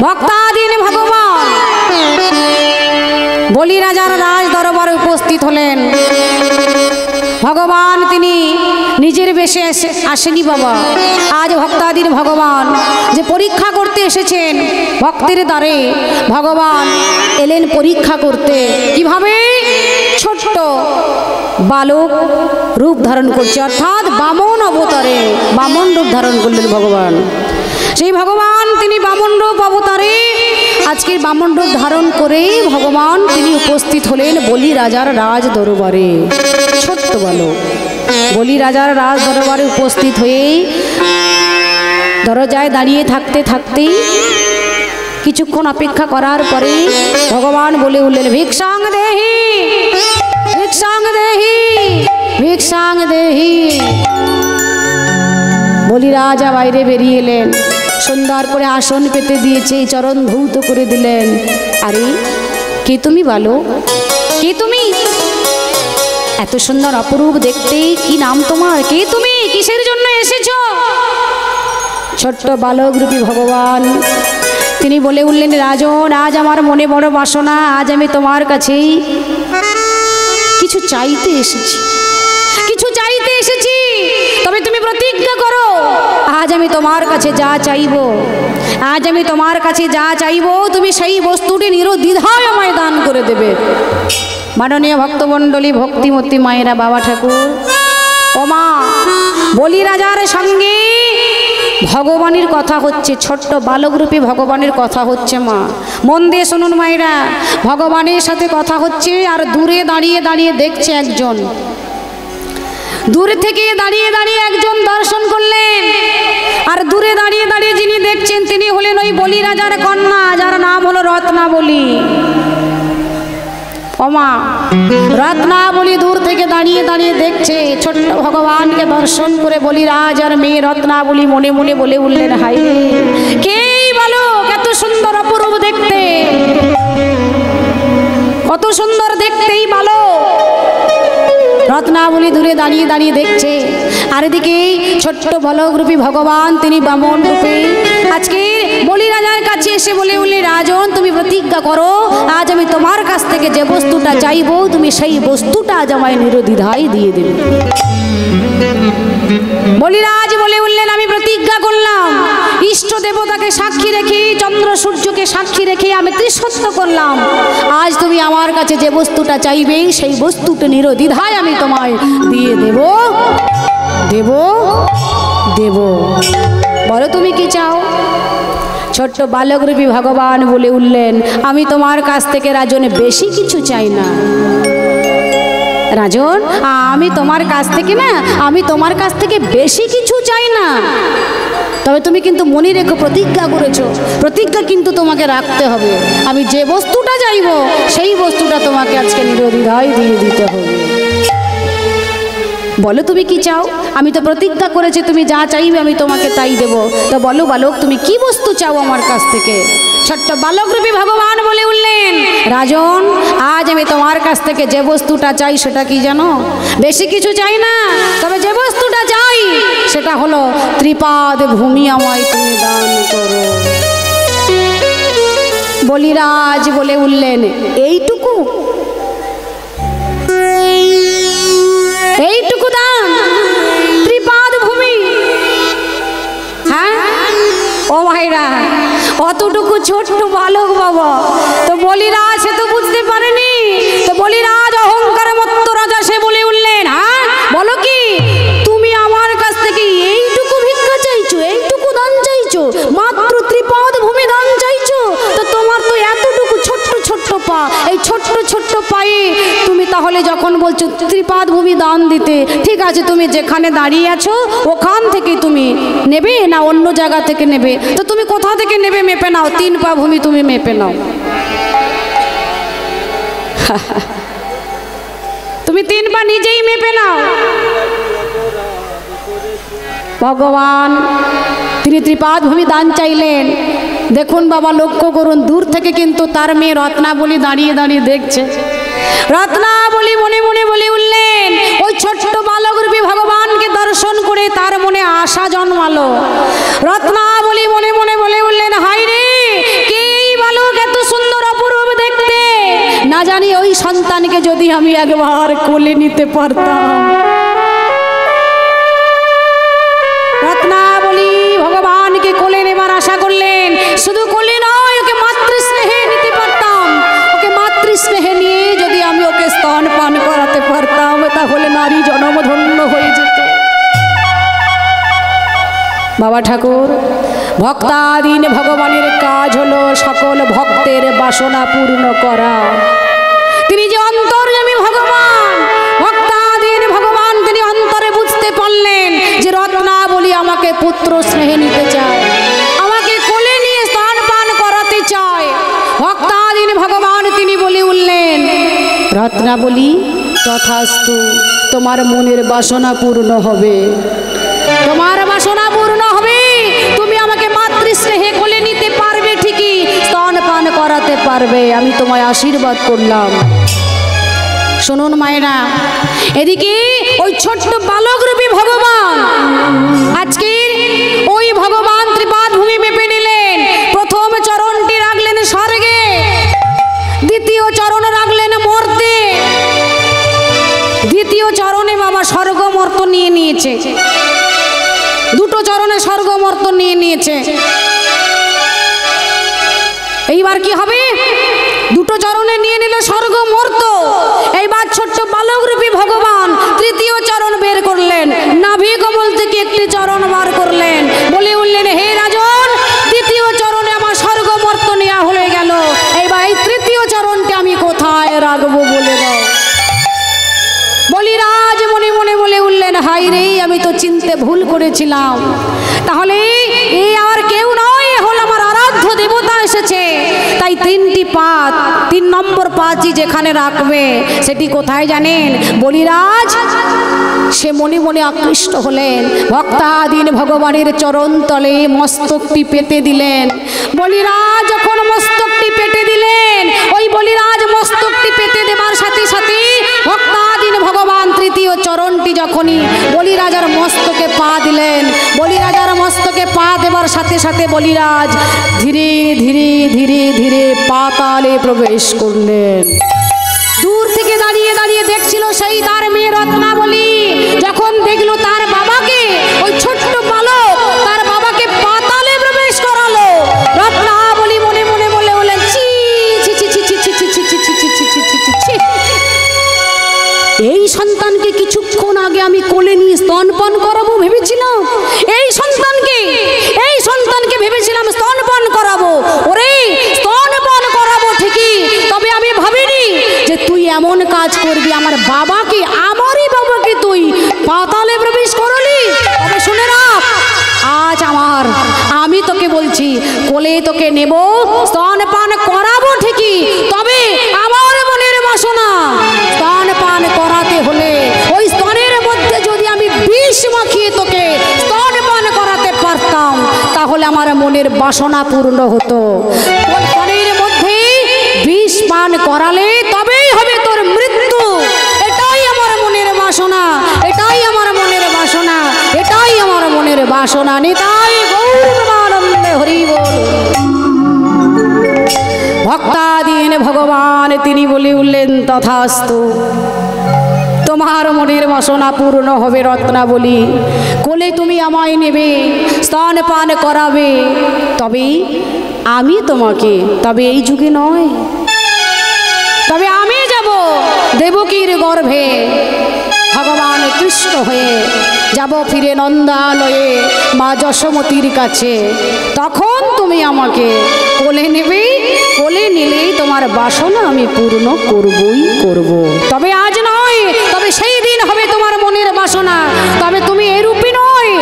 ভক্তাধীন ভগবান বলি রাজার রাজ দরবারে উপস্থিত হলেন। ভগবান তিনি নিজের বেশে আসেনি বাবা, আজ ভক্তাধীন ভগবান যে পরীক্ষা করতে এসেছেন ভক্তের দ্বারে, ভগবান এলেন পরীক্ষা করতে। কিভাবে? ছোট্ট বালক রূপ ধারণ করছে, অর্থাৎ বামন অবতারে বামন রূপ ধারণ করলেন ভগবান। সেই ভগবান তিনি বামন রূপ অবতারে আজকের বামন রূপ ধারণ করেই ভগবান তিনি উপস্থিত হলেন বলি রাজার রাজ দরবারে। ছোট্ট বালক বলি রাজার রাজ দরবারে উপস্থিত হয়ে দরজায় দাঁড়িয়ে থাকতে থাকতেই কিছুক্ষণ অপেক্ষা করার পরে ভগবান বলে উঠলেন, ভিক্ষাং দেহি ভিক্ষাং দেহি ভিক্ষাং দেহি। বলি রাজা বাইরে বেরিয়ে এলেন, সুন্দর করে আসন পেতে দিয়েছে, চরণ ধৌত করে দিলেন। আরে কে তুমি বলো, কে তুমি? এত সুন্দর অপরূপ দেখতে, কি নাম তোমার, কে তুমি, কিসের জন্য এসেছো? ছোট্ট বালক রূপী ভগবান তিনি বলে উঠলেন, রাজন আজ আমার মনে বড় বাসনা, আজ আমি তোমার কাছেই কিছু চাইতে এসেছি, কিছু চাইতে এসেছি। তবে তুমি প্রতিজ্ঞা করো, আজ আমি তোমার কাছে যা চাইব, আজ আমি তোমার কাছে যা চাইব তুমি সেই বস্তুটি নির্দ্বিধায় আমায় দান করে দেবে। মাননীয় ভক্তমণ্ডলী, ভক্তিমতী মায়েরা, বাবা ঠাকুর ও মা, বলি রাজার সঙ্গে ভগবানের কথা হচ্ছে, ছোট্ট বালকরূপী ভগবানের কথা হচ্ছে। মা মন দিয়ে শুনুন মায়েরা, ভগবানের সাথে কথা হচ্ছে। আর দূরে দাঁড়িয়ে দাঁড়িয়ে দেখছে একজন, দূরে থেকে দাঁড়িয়ে দাঁড়িয়ে একজন দর্শন করলেন। আর দূরে দাঁড়িয়ে দাঁড়িয়ে যিনি দেখছেন তিনি হলেন ওই বলি রাজার কন্যা, যার নাম হলো রত্নাবলী। ওমা, রত্নাবলী দূর থেকে দাঁড়িয়ে দাঁড়িয়ে দেখছে ছোট্ট ভগবানকে দর্শন করে বলি রাজ আর মেয়ে রত্নাবলী মনে মনে বলে উঠলেন, হাই কেই বলো, কত সুন্দর অপরূপ দেখতে, কত সুন্দর দেখতেই বলো। রত্নাবলী দূরে দাঁড়িয়ে দাঁড়িয়ে দেখছে, আর এদিকে ছোট্ট বালকরূপী ভগবান তিনি বামন রূপে আজকে বলি রাজার কাছে এসে বলে উঠলে, রাজন তুমি প্রতিজ্ঞা করো, আজ আমি তোমার কাছ থেকে যে বস্তুটা চাইবো তুমি সেই বস্তুটা আজ আমায় নির্দ্বিধায় দিয়ে দেবে। বলিরাজ বলে উঠলেন, আমি প্রতিজ্ঞা করলাম, ইষ্ট দেবতাকে সাক্ষী রেখে, চন্দ্র সূর্যকে সাক্ষী রেখে আমি ত্রিসত্য করলাম, আজ তুমি আমার কাছে যে বস্তুটা চাইবে সেই বস্তুটা নির্দ্বিধায় আমি তোমায় দিয়ে দেব দেব দেব। বলো তুমি কি চাও? ছোট্ট বালকরূপী ভগবান বলে উঠলেন, আমি তোমার কাছ থেকে রাজন বেশি কিছু চাই না। রাজন আমি তোমার কাছ থেকে না, আমি তোমার কাছ থেকে বেশি কিছু চাই না। তবে তুমি কিন্তু মনে রেখো, প্রতিজ্ঞা করেছো, প্রতিজ্ঞা কিন্তু তোমাকে রাখতে হবে। আমি যে বস্তুটা চাইব সেই বস্তুটা তোমাকে আজকে নির্দ্বিধায় দিয়ে দিতে হবে। বলো তুমি কি চাও? আমি তো প্রতিজ্ঞা করেছি তুমি যা চাইবে আমি তোমাকে তাই দেব। তো বলো বালক, তুমি কি বস্তু চাও আমার কাছ থেকে? ছোট্ট বালকরূপী ভগবান বলে উঠলেন, রাজন আজ আমি তোমার কাছ থেকে যে বস্তুটা চাই সেটা কি জানো? বেশি কিছু চাই না, তবে যে বস্তুটা চাই সেটা হলো ত্রিপাদ ভূমি আমায় তুমি দান করো। বলিরাজ বলে উঠলেন, এইটুকু এইটুকু দান, ত্রিপাদ ভূমি? হ্যাঁ ও ভাইরা, অতটুকু ছোট্ট বালক বাবা। তো বলিরাজ সে তো বুঝতে পারেনি। তো বলিরাজ অহংকার মত্ত রাজা, সে বলে উঠলেন, হ্যাঁ বলো কি তুমি আমার কাছ থেকে এইটুকু ভিক্ষা চাইছো, এইটুকু দান চাইছো, মাত্র ত্রিপাদ ভূমি দান চাইছো? তো তোমার তো এতটুকু ছোট্ট ছোট্ট পা, এই ছোট্ট ছোট্ট পায়ে তুমি তাহলে যখন বলছো ত্রিপাদ ভূমি দান দিতে, ঠিক আছে তুমি যেখানে দাঁড়িয়ে আছো ওখান থেকে তুমি নেবে না অন্য জায়গা থেকে নেবে? তো তুমি কোথা থেকে নেবে মেপে নাও, 3 পা ভূমি তুমি মেপে নাও। তুমি 3 পা নিজেই মেপে নাও। ভগবান তিনি ত্রিপাদ ভূমি দান চাইলেন। দেখুন বাবা, লক্ষ্য করুন, দূর থেকে কিন্তু তার মেয়ে রত্নাবলী দাঁড়িয়ে দাঁড়িয়ে দেখছে। রত্নাবলী মনে মনে বলে উঠলেন, ওই ছোট্ট বালকরূপী ভগবানকে দর্শন করে তার মনে আশা জন্মালো। রত্নাবলী মনে মনে বলে উঠলেন, হাই রে কে সন্তানকে যদি আমি একবার কোলে নিতে পারতাম। রত্নাবলী ভগবানকে কোলে নেবার আশা করলেন, শুধু কোলে নয়, ওকে মাতৃস্নেহে নিতে পারতাম। ওকে মাতৃস্নেহে নিয়ে যদি আমি ওকে স্তন পান করাতে পারতাম, তাহলে নারী জন্ম ধন্য হয়ে যেত। বাবা ঠাকুর, ভক্তাধীন ভগবানের কাজ হলো সকল ভক্তের বাসনা পূর্ণ করা। তিনি যে অন্তর্যামী ভগবান, ভক্তাধীন ভগবান, তিনি অন্তরে বুঝতে পারলেন যে রত্নাবলী আমাকে পুত্র স্নেহে নিতে চায়, আমাকে কোলে নিয়ে স্তন পান করাতে চায়। ভক্তাধীন ভগবান তিনি বলে উঠলেন, রত্নাবলী তথাস্তু, তোমার মনের বাসনা পূর্ণ হবে, তোমার বাসনা পূর্ণ হবে। তুমি আমাকে মাতৃস্নেহে কোলে নিতে পারবে, ঠিকই স্তন পান করাতে পারবে, আমি তোমায় আশীর্বাদ করলাম। শুনুন মায়েরা, এদিকে ওই ছোট্ট বালক রূপী ভগবান, আজকে ওই ভগবান ত্রিপাদ ভূমি মেপে নিলেন। প্রথম চরণটি রাখলেন স্বর্গে, দ্বিতীয় চরণ রাখলেন মর্তে। দ্বিতীয় চরণে বাবা স্বর্গ মর্ত নিয়ে নিয়েছে, দুটো চরণে স্বর্গ মর্ত নিয়ে নিয়েছে। এইবার কি হবে? দুটো চরণে নিয়ে নিল স্বর্গ মর্ত। এইবার ছোট্ট বালক রূপী ভগবান তৃতীয় চরণ বের করলেন, নাভি কমল থেকে একটি চরণ বার করলেন, বলে উঠলেন, হে রাজন, দ্বিতীয় চরণে আমার স্বর্গ মর্ত নেওয়া হয়ে গেল, এইবার এই তৃতীয় চরণটি আমি কোথায় রাখবো বলে দাও। বলিরাজ মনে মনে বলে উঠলেন, হাই রে, আমি তো চিনতে ভুল করেছিলাম। তাহলে এই আর কেউ নয়, হল আমার আরাধ্য দেবতা এসেছে। তাই তিনটি পাত, 3 নম্বর পাতই যেখানে রাখবে সেটি কোথায় জানেন? বলিরাজ সে মনে মনে আকৃষ্ট হলেন, ভক্তাধীন ভগবানের চরণ তলে মস্তকটি পেতে দিলেন। বলিরাজ যখন মস্তকটি পেতে দিলেন, ওই বলিরাজ মস্তকটি পেতে দেবার সাথে সাথে ভক্তাধীন ভগবান তৃতীয় চরণটি যখনই বলিরাজার মস্তকে পা দিলেন, বলিরাজার মস্তকে পা দেবার সাথে সাথে বলিরাজ ধীরে ধীরে ধীরে ধীরে পাতালে প্রবেশ করলেন। দূর থেকে দাঁড়িয়ে দাঁড়িয়ে দেখছিল সেই তার মেয়ে রত্নাবলী, যখন দেখলো তার বাবাকে, ওই ছোট্ট বালক তার বাবাকে পাতালে প্রবেশ করালো, রত্নাবলী মনে মনে বলে বলেন, ছি ছি ছি ছি ছি ছি ছি ছি ছি ছি ছি ছি ছি ছি। এই সন্তানকে কিছুক্ষণ আগে আমি কোলে নিয়ে স্তনপান করাবো ভেবেছিলাম, এই সন্তানকে ভেবেছিলাম স্তনপান করাবো, ওরে স্তনপান করাবো ঠিকই, তবে আমি ভাবিনি যে তুই এমন কাজ করবি, আমার বাবাকে, আমারই বাবাকে তুই পাতালে প্রবেশ করলি। তবে শুনে রাখ, আজ আমি তোকে বলছি, কোলে তোকে নেব, স্তনপান করাবো ঠিকই, তবে আমার মনের বাসনা স্তনপান করাতে হলে ওই স্তনের মধ্যে যদি আমি বিষ মাখিয়ে তোকে স্তনপান করাতে পারতাম, তাহলে আমার মনের বাসনা পূর্ণ হতো। ওই স্তনের মধ্যে বিষ পান করালে তবেই হবে তোর মৃত্যু। এটাই আমার মনের বাসনা, এটাই আমার মনের বাসনা, এটাই আমার মনের বাসনা। নিতাই গৌরানন্দে হরি বল। ভক্তাধীন ভগবান তিনি বলে উঠলেন, তথাস্তু, তোমার মনের বাসনা পূর্ণ হবে রত্নাবলী। কোলে তুমি আমায় নেবে, স্তন পান করাবে, তবে আমি তোমাকে, তবে এই যুগে নয়, তবে আমি যাব দেবকীর গর্ভে, ভগবান কৃষ্ণ হয়ে যাব ফিরে নন্দালয়ে মা যশোমতীর কাছে। তখন তুমি আমাকে কোলে নেবে, কোলে নিলেই তোমার বাসনা আমি পূর্ণ করবই করব। তবে আজ নয়, তবে সেই দিন হবে তোমার মনের বাসনা। তবে তুমি এরূপী নয়,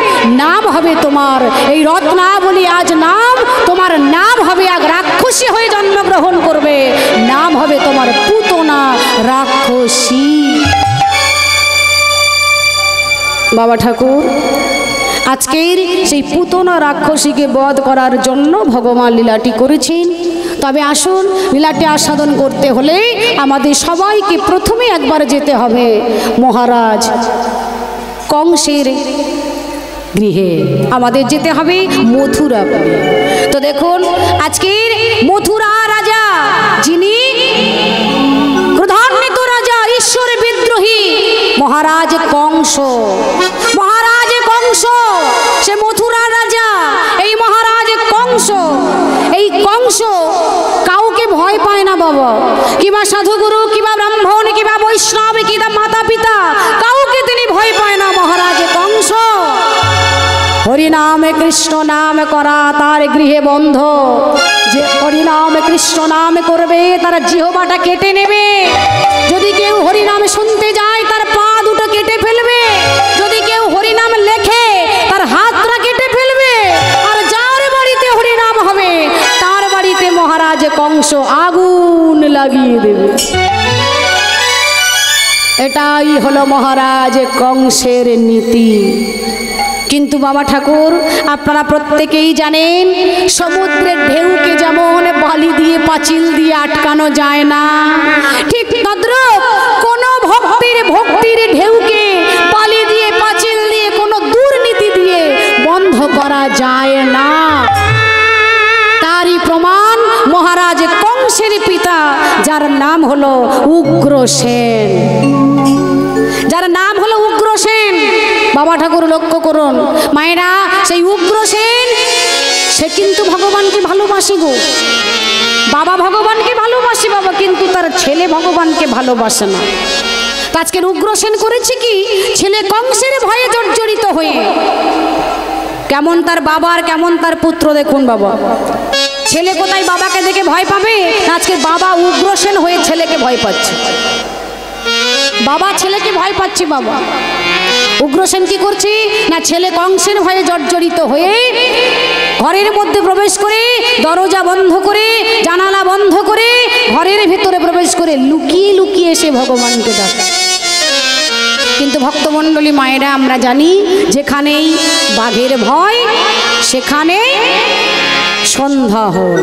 নাম হবে তোমার এই রত্নাবলী। আজ নাম তোমার, নাম হবে এক রাক্ষসী হয়ে জন্মগ্রহণ করবে, নাম হবে তোমার পুতনা রাক্ষসী। বাবা ঠাকুর আজকের সেই পুতনা রাক্ষসীকে বধ করার জন্য ভগবান লীলাটি করেছেন। তবে আসুন, লীলাটি আস্বাদন করতে হলে আমাদের সবাইকে প্রথমে একবার যেতে হবে মহারাজ কংসের গৃহে, আমাদের যেতে হবে মথুরাপুরে। তো দেখুন, আজকের মথুরা রাজা যিনি ক্রোধান্বিত মহারাজ কংস। মহারাজ কংস সে মথুরা রাজা। এই মহারাজ কংস, এই কংস কাউকে ভয় পায় না বাবা, কিবা সাধুগুরু, কিবা ব্রাহ্মণ, কিবা বৈষ্ণব, কিবা মাতা পিতা, কাউকে তিনি ভয় পায় না মহারাজ কংস। হরিনামে কৃষ্ণ নাম করা তার গৃহে বন্ধ। যে হরিনামে কৃষ্ণ নাম করবে তার জিহ্বাটা কেটে নেবে। যদি কেউ হরিনাম শুনতে যায় তার পা দুটো কেটে ফেলবে। যদি কেউ হরিনাম লেখে তার হাতটা কেটে ফেলবে। আর যার বাড়িতে হরিনাম হবে তার বাড়িতে মহারাজ কংস আগুন লাগিয়ে দেবে। এটাই হলো মহারাজ কংসের নীতি। কিন্তু বাবা ঠাকুর, আপনারা প্রত্যেকেই জানেন সমুদ্রের ঢেউকে যেমন বালি দিয়ে পাঁচিল দিয়ে আটকানো যায় না, ঠিক তদ্রূপ কোন ভক্তির ঢেউকে বালি দিয়ে পাঁচিল দিয়ে কোনো দুর্নীতি দিয়ে বন্ধ করা যায় না। তারই প্রমাণ মহারাজ কংসের পিতা, যার নাম হলো উগ্রসেন। যার নাম হলো উগ্রসেন। বাবা ঠাকুর লক্ষ্য করুন মায়েরা, সেই উগ্রসেন সে কিন্তু ভগবানকে ভালোবাসে গো। বাবা ভগবানকে ভালোবাসে বাবা, কিন্তু তার ছেলে ভগবানকে ভালোবাসে না। তো আজকের উগ্রসেন করেছে কি, ছেলে কংসের ভয়ে জর্জরিত হয়ে, কেমন তার বাবা আর কেমন তার পুত্র দেখুন বাবা। ছেলে কোথায় বাবাকে দেখে ভয় পাবে, আজকে বাবা উগ্রসেন হয়ে ছেলেকে ভয় পাচ্ছে। বাবা ছেলেকে ভয় পাচ্ছে। বাবা উগ্রসেন কি করছে না, ছেলে কংসের ভয়ে জর্জরিত হয়ে ঘরের মধ্যে প্রবেশ করে, দরজা বন্ধ করে, জানালা বন্ধ করে, ঘরের ভিতরে প্রবেশ করে লুকিয়ে লুকিয়ে এসে ভগবানকে ডাকে। কিন্তু ভক্তমণ্ডলী মায়েরা, আমরা জানি যেখানেই বাঘের ভয় সেখানেই সন্ধ্যা হয়।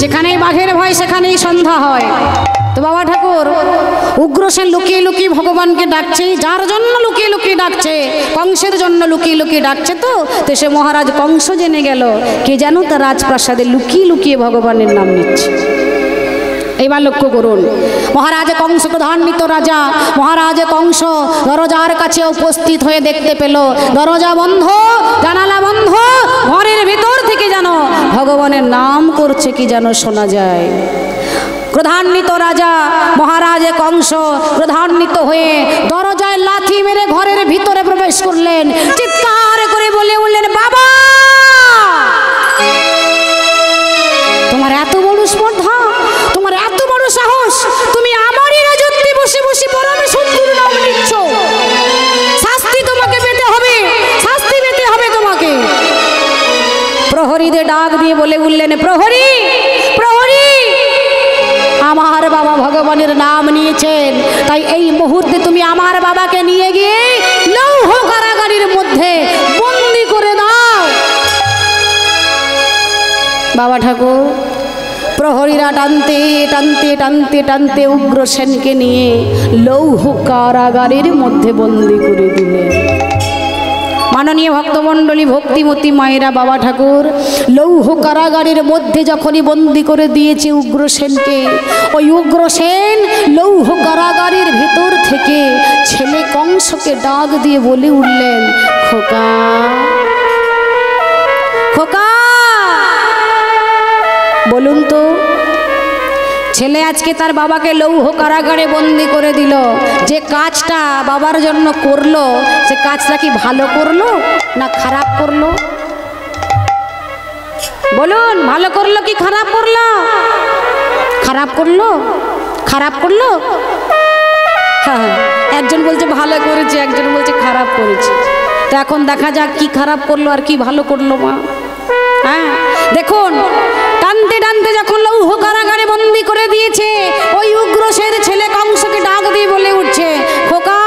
যেখানেই বাঘের ভয় সেখানেই সন্ধ্যা হয়। তো বাবা ঠাকুর উগ্রসেন লুকিয়ে লুকিয়ে ভগবানকে ডাকছে। যার জন্য লুকিয়ে লুকিয়ে ডাকছে, কংসের জন্য লুকিয়ে লুকিয়ে ডাকছে। তো সে মহারাজ কংস জেনে গেল, কে যেন তার রাজপ্রাসাদে লুকিয়ে লুকিয়ে ভগবানের নাম নিচ্ছে। এবার লক্ষ্য করুন, মহারাজ কংস প্রধান্বিত রাজা মহারাজ কংস দরজার কাছে উপস্থিত হয়ে দেখতে পেল দরজা বন্ধ, জানালা বন্ধ, ঘরের ভেতর থেকে যেন ভগবানের নাম করছে কি যেন শোনা যায়। ক্রোধান্বিত রাজা মহারাজ কংস ক্রোধান্বিত হয়ে দরজায় লাথি মেরে ঘরের ভিতরে প্রবেশ করলেন। চিৎকার করে বলে উঠলেন, বাবা তোমার এত বড় স্পর্ধা, তোমার এত বড় সাহস, তুমি আমারই রাজত্বে বসে বসে পরমে সুন্দর নাম নিচ্ছ। শাস্তি তোমাকে পেতে হবে, শাস্তি পেতে হবে তোমাকে। প্রহরীদের ডাক দিয়ে বলে উঠলেন, প্রহরী প্রহরী, আমার বাবা ভগবানের নাম নিয়েছেন, তাই এই মুহূর্তে তুমি আমার বাবাকে নিয়ে গিয়ে লৌহ কারাগারের মধ্যে বন্দি করে দাও। বাবা ঠাকুর প্রহরীরা টানতে টানতে টানতে টানতে উগ্রসেনকে নিয়ে লৌহ কারাগারের মধ্যে বন্দি করে দিলেন। মাননীয় ভক্তমণ্ডলী ভক্তিমতী মায়েরা, বাবা ঠাকুর লৌহ কারাগারের মধ্যে যখনই বন্দি করে দিয়েছে উগ্রসেনকে, ওই উগ্রসেন লৌহ কারাগারের ভেতর থেকে ছেলে কংসকে ডাক দিয়ে বলে উঠলেন, খোকা খোকা। বলুন তো, ছেলে আজকে তার বাবাকে লৌহ কারাগারে বন্দি করে দিল, যে কাজটা বাবার জন্য করলো সে কাজটা কি ভালো করলো না খারাপ করলো? বলুন, ভালো করলো কি খারাপ করলো? খারাপ করলো, খারাপ করলো। হ্যাঁ, একজন বলছে ভালো করেছে, একজন বলছে খারাপ করেছে। তো এখন দেখা যাক কি খারাপ করলো আর কি ভালো করলো মা। হ্যাঁ দেখুন, টানতে টানতে যখন লৌহ কারাগারে বন্দি করে দিয়েছে, ওই উগ্রসেন ছেলে কংসকে ডাক দিয়ে বলে উঠছে, খোকা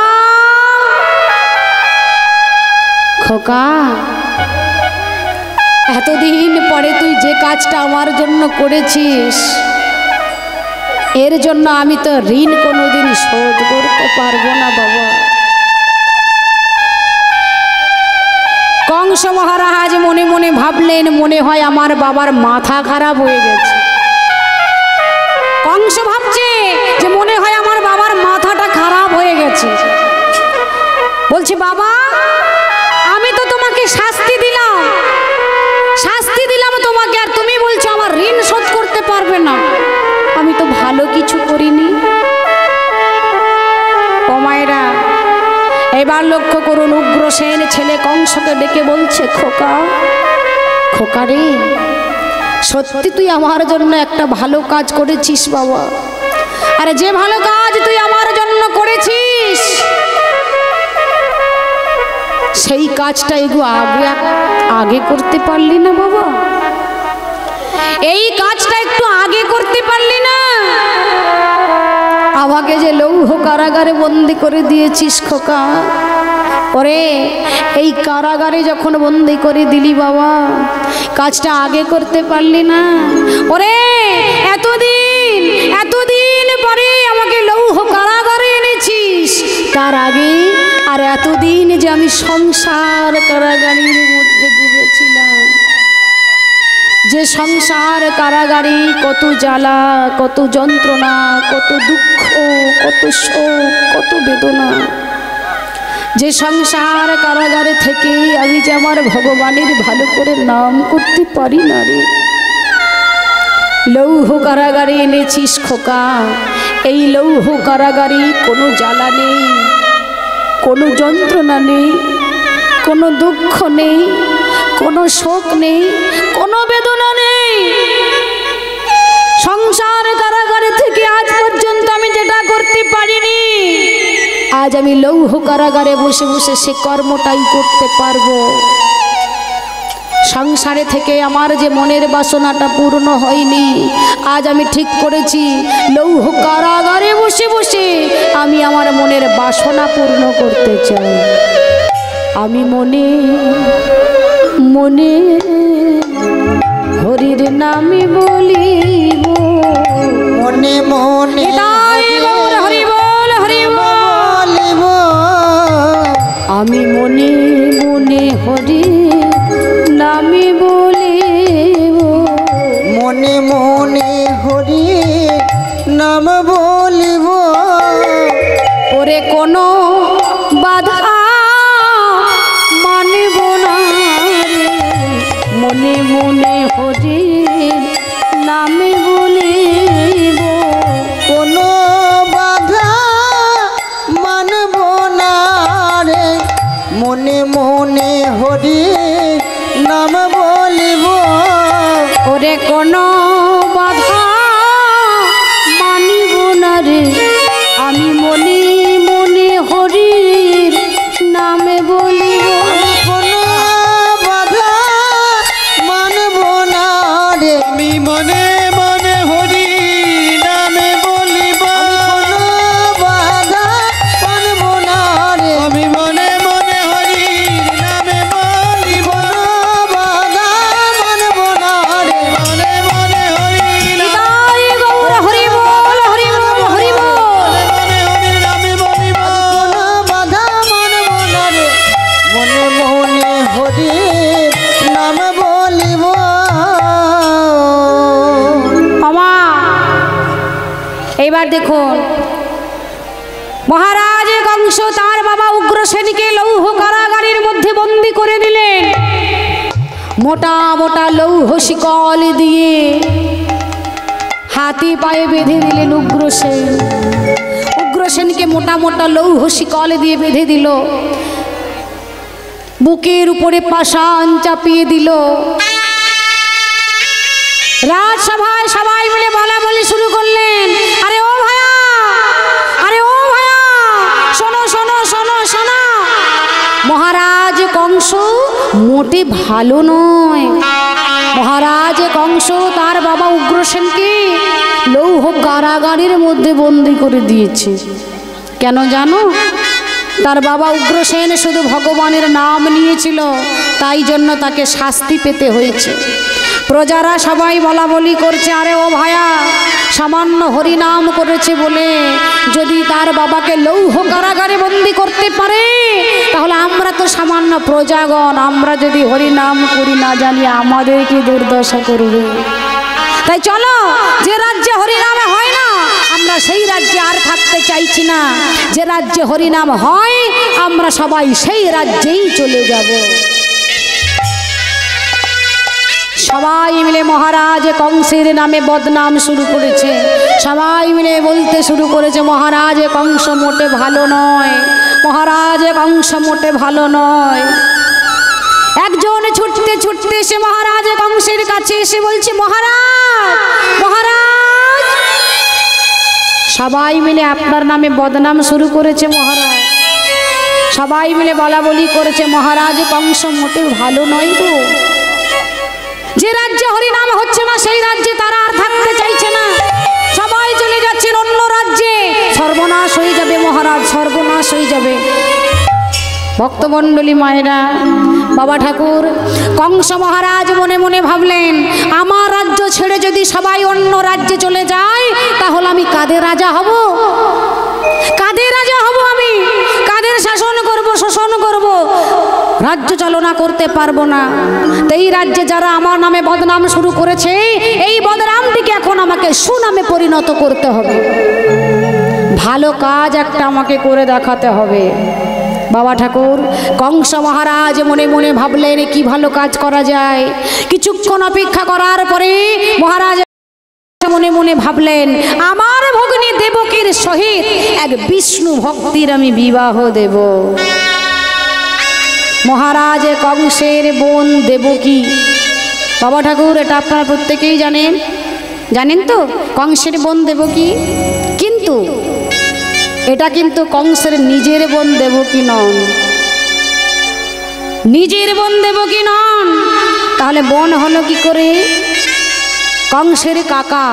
খোকা, এতদিন পরে তুই যে কাজটা আমার জন্য করেছিস, এর জন্য আমি তো ঋণ কোনোদিন শোধ করতে পারবো না বাবা। কংস মহারাজ মনে মনে ভাবলেন, মনে হয় আমার বাবার মাথা খারাপ হয়ে গেছে। কংস ভাবছে যে মনে হয় আমার বাবার মাথাটা খারাপ হয়ে গেছে। বলছি বাবা আমি তো তোমাকে শাস্তি দিলাম তোমাকে, আর তুমি বলছো আমার ঋণ শোধ করতে পারবে না। আমি তো ভালো কিছু করিনি। ও মায়েরা এবার লক্ষ্য করুন, উগ্রসেন ছেলে কংসকে ডেকে বলছে খোকা, খোকা রে সত্যি তুই আমার জন্য একটা ভালো কাজ করেছিস বাবা। আরে যে ভালো কাজ তুই আমার জন্য করেছিস সেই কাজটা এগো আগে করতে পারলি না বাবা? এই কাজটা একটু আগে করতে পারলি না? আমাকে যে লৌহ কারাগারে বন্দি করে দিয়েছিস খোকা, ওরে এই কারাগারে যখন বন্দি করে দিলি বাবা কাজটা আগে করতে পারলি না? ওরে এতদিন পরে আমাকে লৌহ কারাগারে এনেছিস, তার আগে আর এতদিন যে আমি সংসার কারাগারের মধ্যে ডুবেছিলাম, যে সংসার কারাগারে কত জ্বালা, কত যন্ত্রণা, কত দুঃখ, কত শোক, কত বেদনা, যে সংসার কারাগারে থেকে আমি যে আমার ভগবানের ভালো করে নাম করতে পারি না রে। লৌহ কারাগারে এনেছিস খোকা, এই লৌহ কারাগারে কোনো জ্বালা নেই, কোনো যন্ত্রণা নেই, কোনো দুঃখ নেই, কোনো শোক নেই, কোনো বেদনা নেই। সংসার কারাগারে থেকে আজ পর্যন্ত আমি যেটা করতে পারিনি, আজ আমি লৌহ কারাগারে বসে বসে সে কর্মটাই করতে পারবো। সংসারে থেকে আমার যে মনের বাসনাটা পূর্ণ হয়নি, আজ আমি ঠিক করেছি লৌহ কারাগারে বসে বসে আমি আমার মনের বাসনা পূর্ণ করতে চাই। আমি মনে মনে হরির নামে বলিব, মনে মনে হরি বল হরি বলিব। আমি মনে মনে হরি নামে বলিব, মনে মনে হরি নাম বলিব। ওরে কোনো বাধা মানব না রে, মনে মনে হরি নামে বলিব। কোনো বাধা মানব না রে, মনে মনে হরি নাম বলিব। ওরে কোনো বাধা মানিব না রে, আমি মনে মনে হরির নামে বলিব। কোনো বাধা মানব না রে, আমি মনে মনে হরি নামে বলিব। কোনো বাধা মানব না রে, আমি মনে মনে হরি নামে বলিব। কোনো বাধা মানব না রে, মনে মনে হরি নিতাই গৌর হরি বল হরি বল হরি বল। মনে হরি নামে বলিব। কোনো বাধা মানব না রে, মনে মনে হরি নাম বলিব। আমা এইবার দেখুন, মহারাজ কংস তার বাবা উগ্রসেনকে লৌহ কারাগারের মধ্যে বন্দি করে দিলেন। মোটা মোটা লৌহ শিকল দিয়ে হাতে পায়ে বেঁধে দিলেন উগ্রসেন। উগ্রসেনকে মোটা মোটা লৌহ শিকল দিয়ে বেঁধে দিল, বুকের উপরে পাষাণ চাপিয়ে দিল। রাজসভায় সবাই মিলে বলা বলি শুরু করলেন, আরে ও ভায়া, আরে ও ভায়া, শোনো শোনো শোনো শোনো, মহারাজ কংস মোটে ভালো নয়। মহারাজ কংস তার বাবা উগ্রসেনকে লৌহ কারাগারের মধ্যে বন্দি করে দিয়েছে। কেন জানো? তার বাবা উগ্রসেন শুধু ভগবানের নাম নিয়েছিল, তাই জন্য তাকে শাস্তি পেতে হয়েছে। প্রজারা সবাই বলা বলি করছে, আরে ও ভায়া, সামান্য হরিনাম করেছে বলে যদি তার বাবাকে লৌহ কারাগারে বন্দি করতে পারে, তাহলে আমরা তো সামান্য প্রজাগণ, আমরা যদি হরিনাম করি না জানি আমাদেরকে দুর্দশা করবে। তাই চলো, যে রাজ্যে হরিনামে হয় না আমরা সেই রাজ্যে আর থাকতে চাইছি না। যে রাজ্যে হরিনাম হয় আমরা সবাই সেই রাজ্যেই চলে যাব। সবাই মিলে মহারাজ কংসের নামে বদনাম শুরু করেছে। সবাই মিলে বলতে শুরু করেছে মহারাজ কংস মোটে ভালো নয়, মহারাজ কংস মোটে ভালো নয়। একজন ছুটতে ছুটতে এসে মহারাজ কংসের কাছে এসে বলছে মহারাজ, মহারাজ সবাই মিলে আপনার নামে বদনাম শুরু করেছে মহারাজ। সবাই মিলে বলা বলি করেছে মহারাজ কংস মোটে ভালো নয় গো। যে রাজ্যে হরিনাম হচ্ছে না সেই রাজ্যে তারা আর থাকতে চাইছে না, সবাই চলে যাচ্ছেন অন্য রাজ্যে। সর্বনাশ হয়ে যাবে মহারাজ, সর্বনাশ হয়ে যাবে। ভক্তমণ্ডলী মায়েরা, বাবা ঠাকুর, কংস মহারাজ মনে মনে ভাবলেন আমার রাজ্য ছেড়ে যদি সবাই অন্য রাজ্যে চলে যায় তাহলে আমি কাদের রাজা হব? কাদের রাজা হব আমি? কাদের শাসন করব, শোষণ করব? রাজ্য চালনা করতে পারবো না। তো এই রাজ্যে যারা আমার নামে বদনাম শুরু করেছে এই বদনামটিকে এখন আমাকে সুনামে পরিণত করতে হবে। ভালো কাজ একটা আমাকে করে দেখাতে হবে। বাবা ঠাকুর, কংস মহারাজ মনে মনে ভাবলেন কি ভালো কাজ করা যায়। কিছুক্ষণ অপেক্ষা করার পরে মহারাজ মনে মনে ভাবলেন আমার ভগ্নী দেবকীর সহিত এক বিষ্ণু ভক্তির আমি বিবাহ দেব। মহারাজ কংসের বোন দেবকী। বাবা ঠাকুর, এটা আপনারা প্রত্যেকেই জানেন, জানেন তো কংসের বোন দেবকী। কিন্তু এটা কিন্তু কংসের নিজের বোন দেবকী নন, নিজের বোন দেবকী নন। তাহলে বোন হলো কি করে? কংসের কাকা,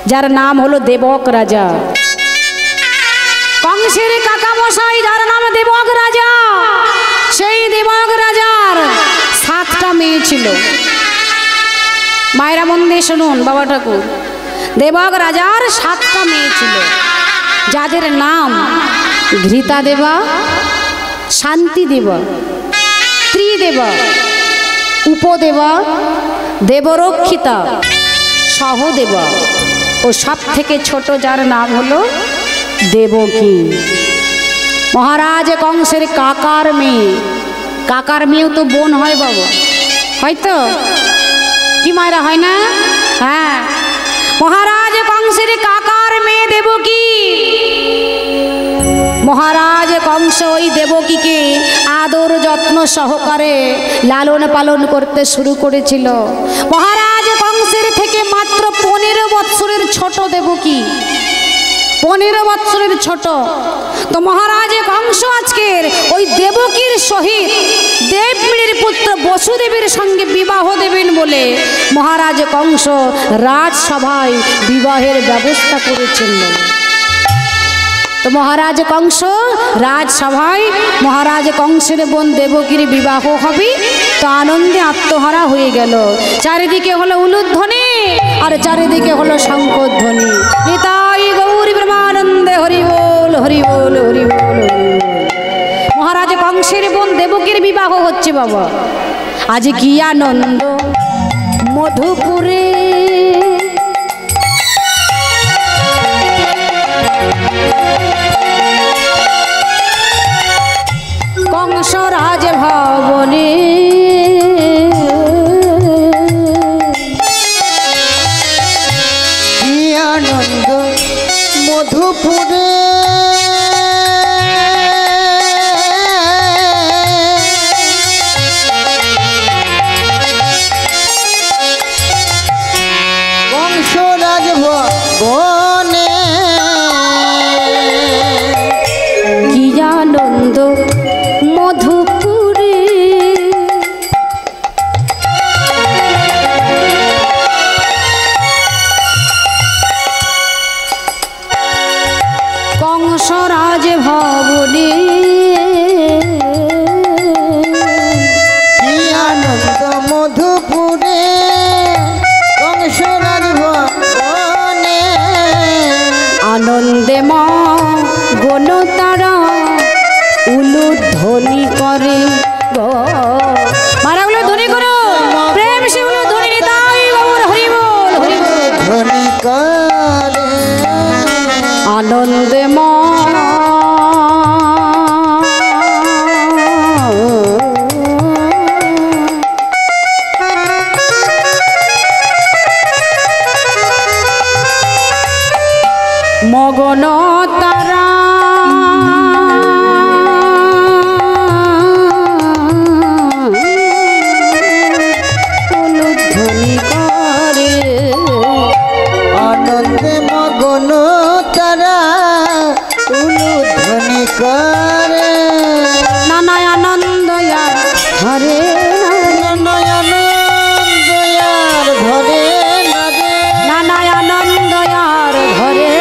যার নাম হলো দেবক রাজা। কংসের কাকা মশাই যার নাম দেবক রাজা, সেই দেবক রাজার 7টা মেয়ে ছিল। মায়েরা মন দিয়ে শুনুন বাবা ঠাকুর, দেবক রাজার 7টা মেয়ে ছিল, যাদের নাম ঘৃতা দেবা, শান্তি দেবা, ত্রিদেবা, উপদেবা, দেবরক্ষিতা, সহদেবা ও সব থেকে ছোট যার নাম হলো দেবকী। মহারাজ কংসের কাকার মেয়ে। কাকার মেয়েও তো বোন হয় বাবা, হয়তো কি মায়েরা হয় না? হ্যাঁ, মহারাজ কংসের কাকার মেয়ে দেবকী। মহারাজ কংস ওই দেবকীকে আদর যত্ন সহকারে লালন পালন করতে শুরু করেছিল। মহারাজ কংসের থেকে মাত্র 15 বৎসরের ছোট দেবকী, 15 বৎসরের ছোট। তো মহারাজ কংস আজকের ওই দেবকীর সহিত দেবমীর পুত্র বসুদেবের সঙ্গে বিবাহ দেবেন বলে মহারাজ কংস রাজসভায় বিবাহের ব্যবস্থা করেছেন। তো মহারাজ কংস রাজসভায় মহারাজ কংসের বোন দেবকীর বিবাহ হবে, তো আনন্দে আত্মহারা হয়ে গেল। চারিদিকে হলো উলুধ্বনি আর চারিদিকে হলো শঙ্খধ্বনি। নিতাই গৌর ব্রহ্মানন্দে হরি বল, হরি বল, হরি বল। মহারাজ কংসের বোন দেবকীর বিবাহ হচ্ছে বাবা। আজ কি আনন্দ মধুপুরে, কংস রাজ ভবনে, কি আনন্দ মধুপুরে, কংসরাজ ভবনে, কি আনন্দ মধুপুরে। কংসরাজ ভবনে, কি আনন্দ মধুপুরে, কংসরাজ ভবনে, গগন তারা উলুধ্বনি করে আনন্দে মগন তারা উলুধ্বনি করে নানা আনন্দ আর হরে নয়ন দয়ার ধরে লাগে নানা আনন্দ আর হরে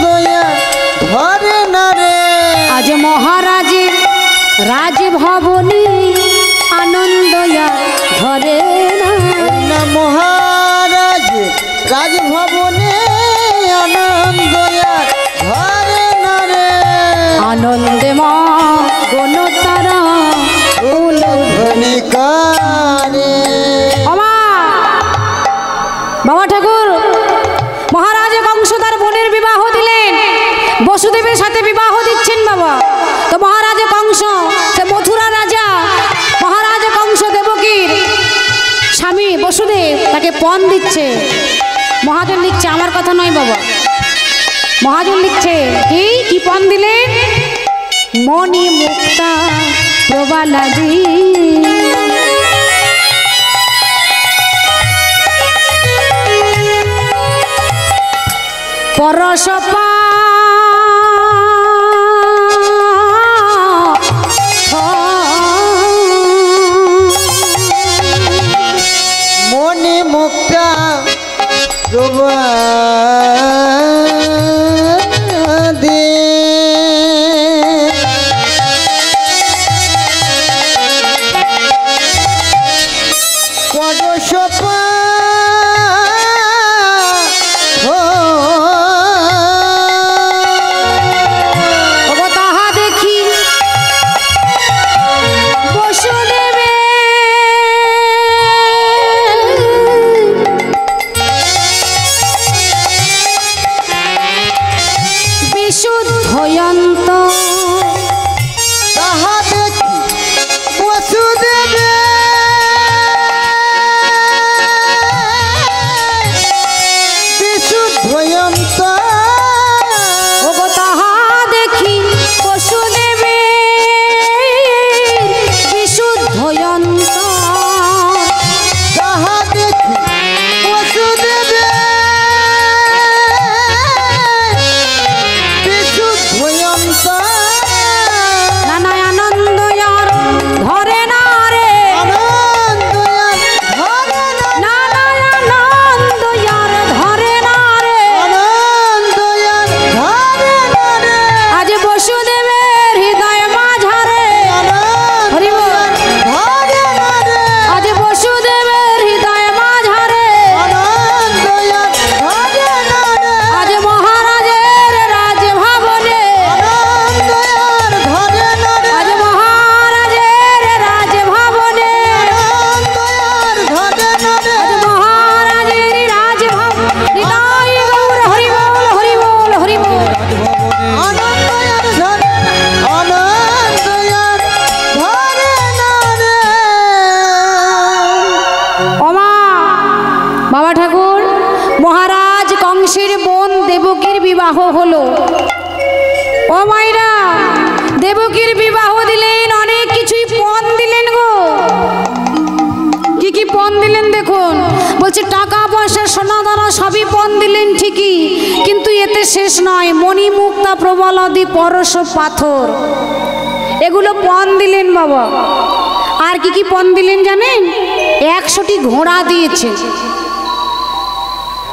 দয়ার ধরে না রে আজ মহারাজের রাজভবনে আনন্দ আর ধরে না মহারাজ রাজভবনে আনন্দ ধরে না রে আনন্দে মা গণ তারা উলুধ্বনি করে আমা বাবা ঠাকুর মহারাজ কংসদার বোনের বিবাহ দিলেন, বসুদেবের সাথে বিবাহ দিচ্ছেন বাবা। তো মহারাজ কংস সে মথুরা রাজা, মহারাজ কংস দেবকীর স্বামী বসুদেব তাকে পণ দিচ্ছে। মহাজন লিখছে, আমার কথা নয় বাবা, মহাজন লিখছে কি পণ দিলেন? মণি মুক্তা প্রবালাদি পরশপা মনি মুক্তা প্রবাদে পরশপা তাহা দেখি বসুদেবে বিশুদ্ধয়ন্ত তাহা দেখি বসুদেবে বিশুদ্ধয়ন্ত ওগো তাহা দেখি বসুদেবে বিশুদ্ধয়ন্ত তাহা দেখি বসুদেবে বিশুদ্ধয়ন্ত নানা আনন্দ আর ধরে না রে, আনন্দয়ার ধরে না নানা আনন্দ আর ধরে না রে। আনন্দয়ার ধরে না রে আজ বসুদেবের হৃদয় মাঝারে, আনন্দয়ার ধরে না রে আজ বসুদেবের হৃদয় মাঝারে, আনন্দয়ার ধরে না রে আজ মহারাজের রাজভবনে, আনন্দয়ার ধরে না রে আজ মহারাজের রাজভবনে, আনন্দয়ার ধরে না রে আজ মহারাজের রাজভবন। হৃদয় গৌর হরি বল হরি বল হরি বল। আনন্দয়ার ধরে না আনন্দয়ার ধরে না রে ওমা বাবা ঠাকুর মহারাজ কংসের বোন দেবকীর বিবাহ হলো। ও মাইরা দেবকীর বিবাহ দিলেন, অনেক কিছুই পণ দিলেন গো। কি পণ দিলেন দেখুন, বলছে টাকা পয়সা সোনা দানা সবই পণ দিলেন ঠিকই, কিন্তু এতে শেষ নয়। মণি মুক্তা প্রবলাদি পরশ পাথর এগুলো পণ দিলেন বাবা। আর কি পণ দিলেন জানেন? 100টি ঘোড়া দিয়েছে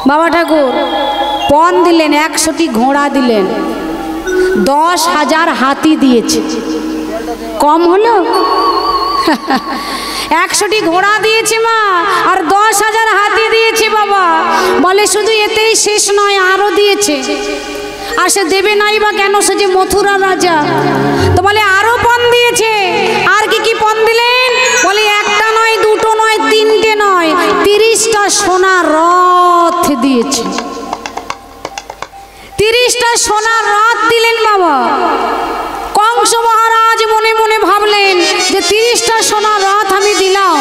বাবা ঠাকুর, পণ দিলেন 100টি ঘোড়া দিলেন, 10,000 হাতি দিয়েছে। কম হলো? 100টি ঘোড়া দিয়েছে মা, আর 10,000 হাতি দিয়েছে বাবা। বলে শুধু এতেই শেষ নয়, আরো দিয়েছে। আর সে দেবে নাই বা কেন, সে যে মথুরা রাজা। তো বলে আরো পণ দিয়েছে। আর কি পণ দিলেন? বলে একটা নয়, দুটো নয়, তিনটে নয়, 30টা সোনার রথ দিয়েছে। 30টা সোনার রথ দিলেন বাবা। কংস মহারাজ মনে মনে ভাবলেন যে 30টা সোনার রথ আমি দিলাম,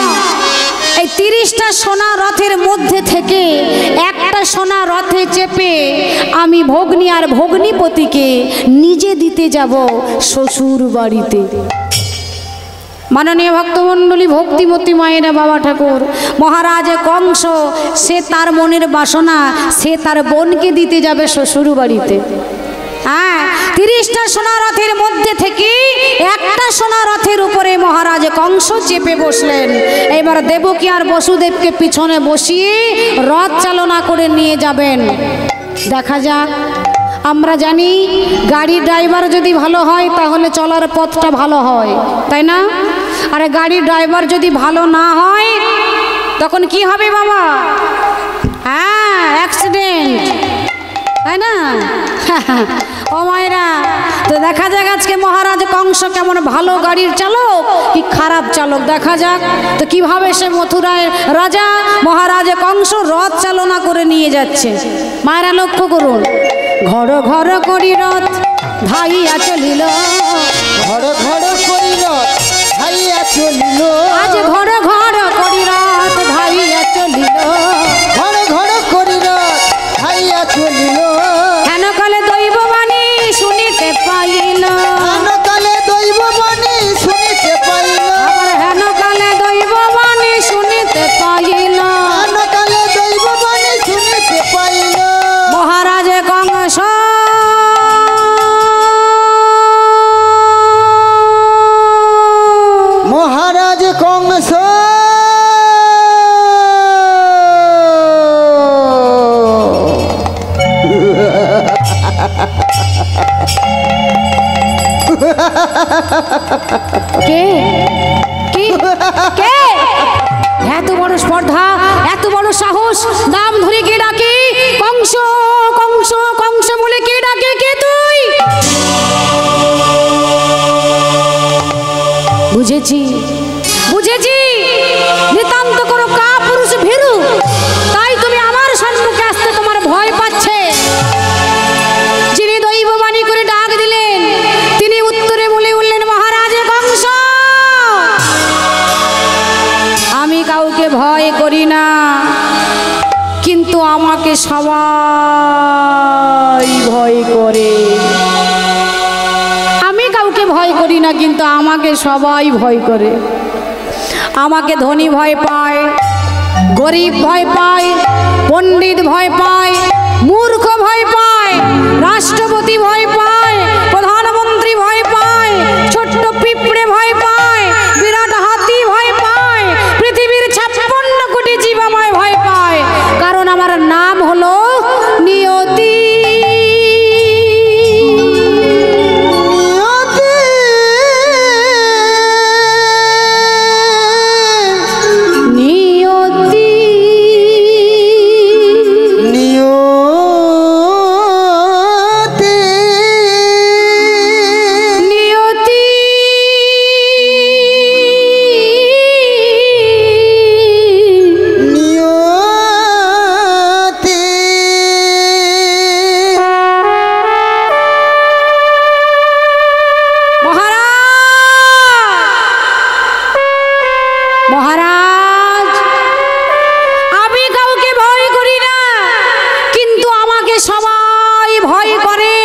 এই 30টা সোনার রথের মধ্যে থেকে একটা সোনা রথে চেপে আমি ভগ্নী আর ভগ্নীপতিকে নিজে দিতে যাব শ্বশুর বাড়িতে। মাননীয় ভক্তমণ্ডলী, ভক্তিমতী মায়েরা, বাবা ঠাকুর, মহারাজ কংস সে তার মনের বাসনা, সে তার বোনকে দিতে যাবে শ্বশুর বাড়িতে। হ্যাঁ, 30টা সোনা রথের মধ্যে থেকে একটা সোনা রথের উপরে মহারাজ কংস চেপে বসলেন। এবার দেবকী আর বসুদেবকে পিছনে বসিয়ে রথ চালনা করে নিয়ে যাবেন। দেখা যাক, আমরা জানি গাড়ির ড্রাইভার যদি ভালো হয় তাহলে চলার পথটা ভালো হয়, তাই না? আর গাড়ির ড্রাইভার যদি ভালো না হয় তখন কি হবে বাবা? হ্যাঁ, অ্যাক্সিডেন্ট, তাই না? ও মায়েরা, তো দেখা যাক আজকে মহারাজ কংস কেমন ভালো গাড়ির চালক কি খারাপ চালক, দেখা যাক। তো কিভাবে সে মথুরায় রাজা মহারাজ কংস রথ চালনা করে নিয়ে যাচ্ছে। মায়েরা লক্ষ্য করুন, ঘর ঘর করি রথ ধাইয়া চলিল, ঘর ঘর করি রথ ধাইয়া চলিল, আজ ঘর ঘর করি রথ ধাইয়া চলিল, ঘর ঘর করি রথ ধাইয়া চলিল, হেন কালে দৈববাণী শুনিতে পাইল, কালে দৈববাণী শুনিতে পাইল, আবার হেন কালে দৈববাণী শুনিতে পাইল, কালে দৈববাণী শুনিতে পাইল, মহারাজ কংস মহারাজ কংস কে কি কে এত বড় স্পর্ধা, এত বড় সাহস, নাম ধরে কে ডাকে? কংস কংস কংস বলে কে ডাকে? কে তুই? বুঝেছি বুঝেছি, নিতান্ত করো কাপুরুষ ভীরু, তাই তুমি আমার সম্মুখে আসতে তোমার ভয় পাচ্ছে। যিনি দৈববাণী করে ডাক দিলেন তিনি উত্তরে বলে উঠলেন, মহারাজ কংস, আমি কাউকে ভয় করি না, কিন্তু আমাকে সবাই ভয় করে। আমি কাউকে ভয় করি না, কিন্তু আমাকে সবাই ভয় করে। আমাকে ধনী ভয় পায়, গরিব ভয় পায়, পণ্ডিত ভয় পায়, মূর্খ ভয় পায়, রাষ্ট্রপতি ভয় পায়, প্রধানমন্ত্রী ভয় পায়, ছোট্ট পিঁপড়ে ভয় পায়, বিরাট হাতি ভয় পায়, পৃথিবীর 56 কোটি জীব আমায় ভয় পায়, কারণ আমার নাম হলো নিয়তি। মহারাজ, আমি কাউকে ভয় করি না, কিন্তু আমাকে সবাই ভয় করে।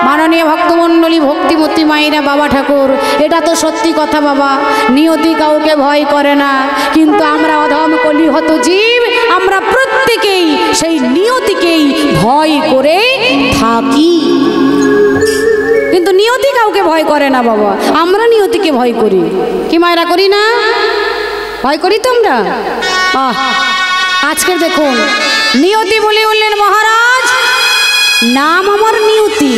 মাননীয় ভক্তমণ্ডলী, ভক্তিমতী মায়েরা, বাবা ঠাকুর, এটা তো সত্যি কথা বাবা। নিয়তি কাউকে ভয় করে না, কিন্তু আমরা অধম কলিহত জীব, আমরা প্রত্যেকেই সেই নিয়তিকেই ভয় করে থাকি। কিন্তু নিয়তি কাউকে ভয় করে না বাবা, আমরা নিয়তিকে ভয় করি। কি মায়েরা করি না? ভয় করি তো আমরা। আজকে দেখুন, নিয়তি বলে বললেন, মহারাজ নাম আমার নিয়তি,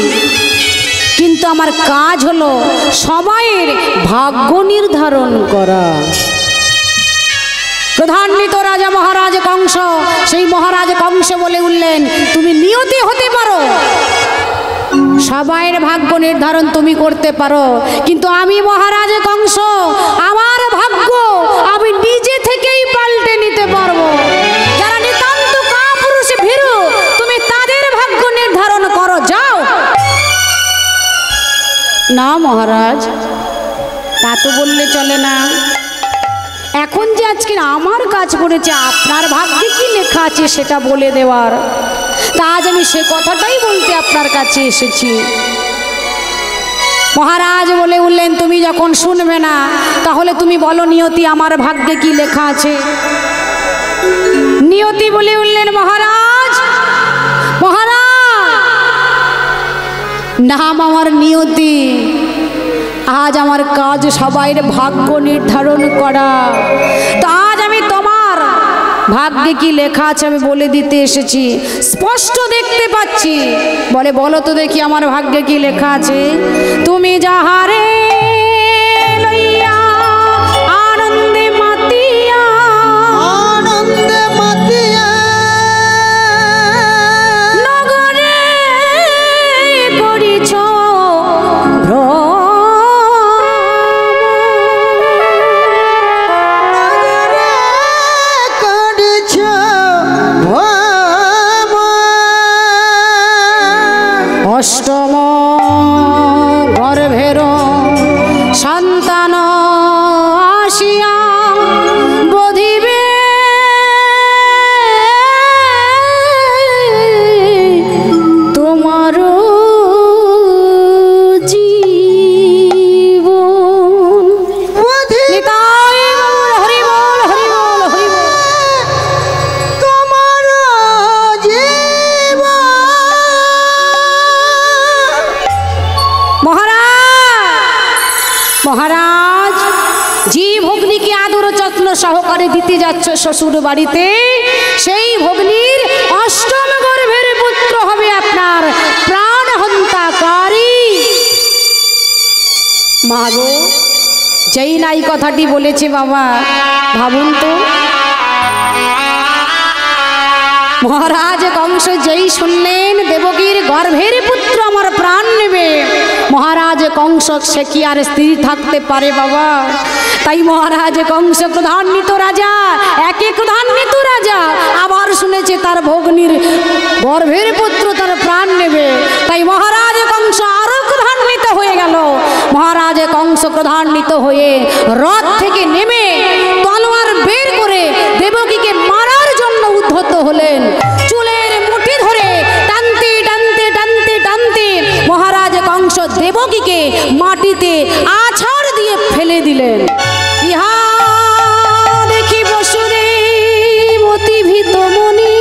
কিন্তু আমার কাজ হলো সবাইয়ের ভাগ্য নির্ধারণ করা। প্রধান্বিত রাজা মহারাজ কংস, সেই মহারাজ কংস বলে উঠলেন, তুমি নিয়তি হতে পারো, সবাইয়ের ভাগ্য নির্ধারণ তুমি করতে পারো, কিন্তু আমি মহারাজ কংস, আমার ভাগ্য আমি নিজে থেকেই পাল্টে নিতে পারবো। যারা নিতান্ত কাপুরুষ ভীরু, তুমি তাদের ভাগ্য নির্ধারণ করো, যাও। না মহারাজ, তা তো বললে চলে না। এখন যে আজকে এসেছেন আমার কাজ করেছে, আপনার ভাগ্যে কি লেখা আছে সেটা বলে দেওয়ার। তা আজ আমি সে কথাটাই বলতে আপনার কাছে এসেছি। মহারাজ বলে উঠলেন, তুমি যখন শুনবে না তাহলে তুমি বলো নিয়তি আমার ভাগ্যে কি লেখা আছে। নিয়তি বলে উঠলেন, মহারাজ মহারাজ নাম আমার নিয়তি, আজ আমার কাজ সবাইয়ের ভাগ্য নির্ধারণ করা। তো আজ আমি তোমার ভাগ্যে কি লেখা আছে আমি বলে দিতে এসেছি। স্পষ্ট দেখতে পাচ্ছি। বলে বলো তো দেখি আমার ভাগ্যে কি লেখা আছে। তুমি যাহারে লইয়া আনন্দে মাতিয়া, আনন্দে মাতিয়া নগরে করিছ করেছ অষ্টম গর্ভের সন্তান আসিয়া বধিবে তোমার জীবন। নিতাই গৌর হরি বল, হরি বল, হরি বল। তোমার জীবন। মহারাজ যে ভগ্নীকে আদর যত্ন সহকারে দিতে যাচ্ছ শ্বশুর বাড়িতে, সেই ভগ্নীর অষ্টম গর্ভের পুত্র হবে আপনার প্রাণ হন্তাকারী। মা গো, যেই নাই কথাটি বলেছে বাবা, ভাবুন তো। মহারাজ কংস যেই শুনলেন দেবকীর গর্ভের পুত্র আমার প্রাণ নেবে, মহারাজ কংস সে কি আর স্থির থাকতে পারে বাবা। তাই মহারাজ কংস ক্রধান্বিত রাজা, একে ক্রধান্বিত রাজা আবার শুনেছে তার ভগ্নীর গর্ভের পুত্র তার প্রাণ নেবে। তাই মহারাজ কংস আরো ক্রধান্বিত হয়ে গেল। মহারাজ কংস ক্রধান্বিত হয়ে রথ থেকে নেমে তলোয়ার বের করে দেবকীকে মারার জন্য উদ্ধত হলেন। চুলের মুঠি ধরে টানতে টানতে টানতে টানতে মহারাজ কংস দেবকীকে মাটিতে আছাড় দিয়ে ফেলে দিলেন। ইহা দেখি বসুদেব অতি ভীত মনি,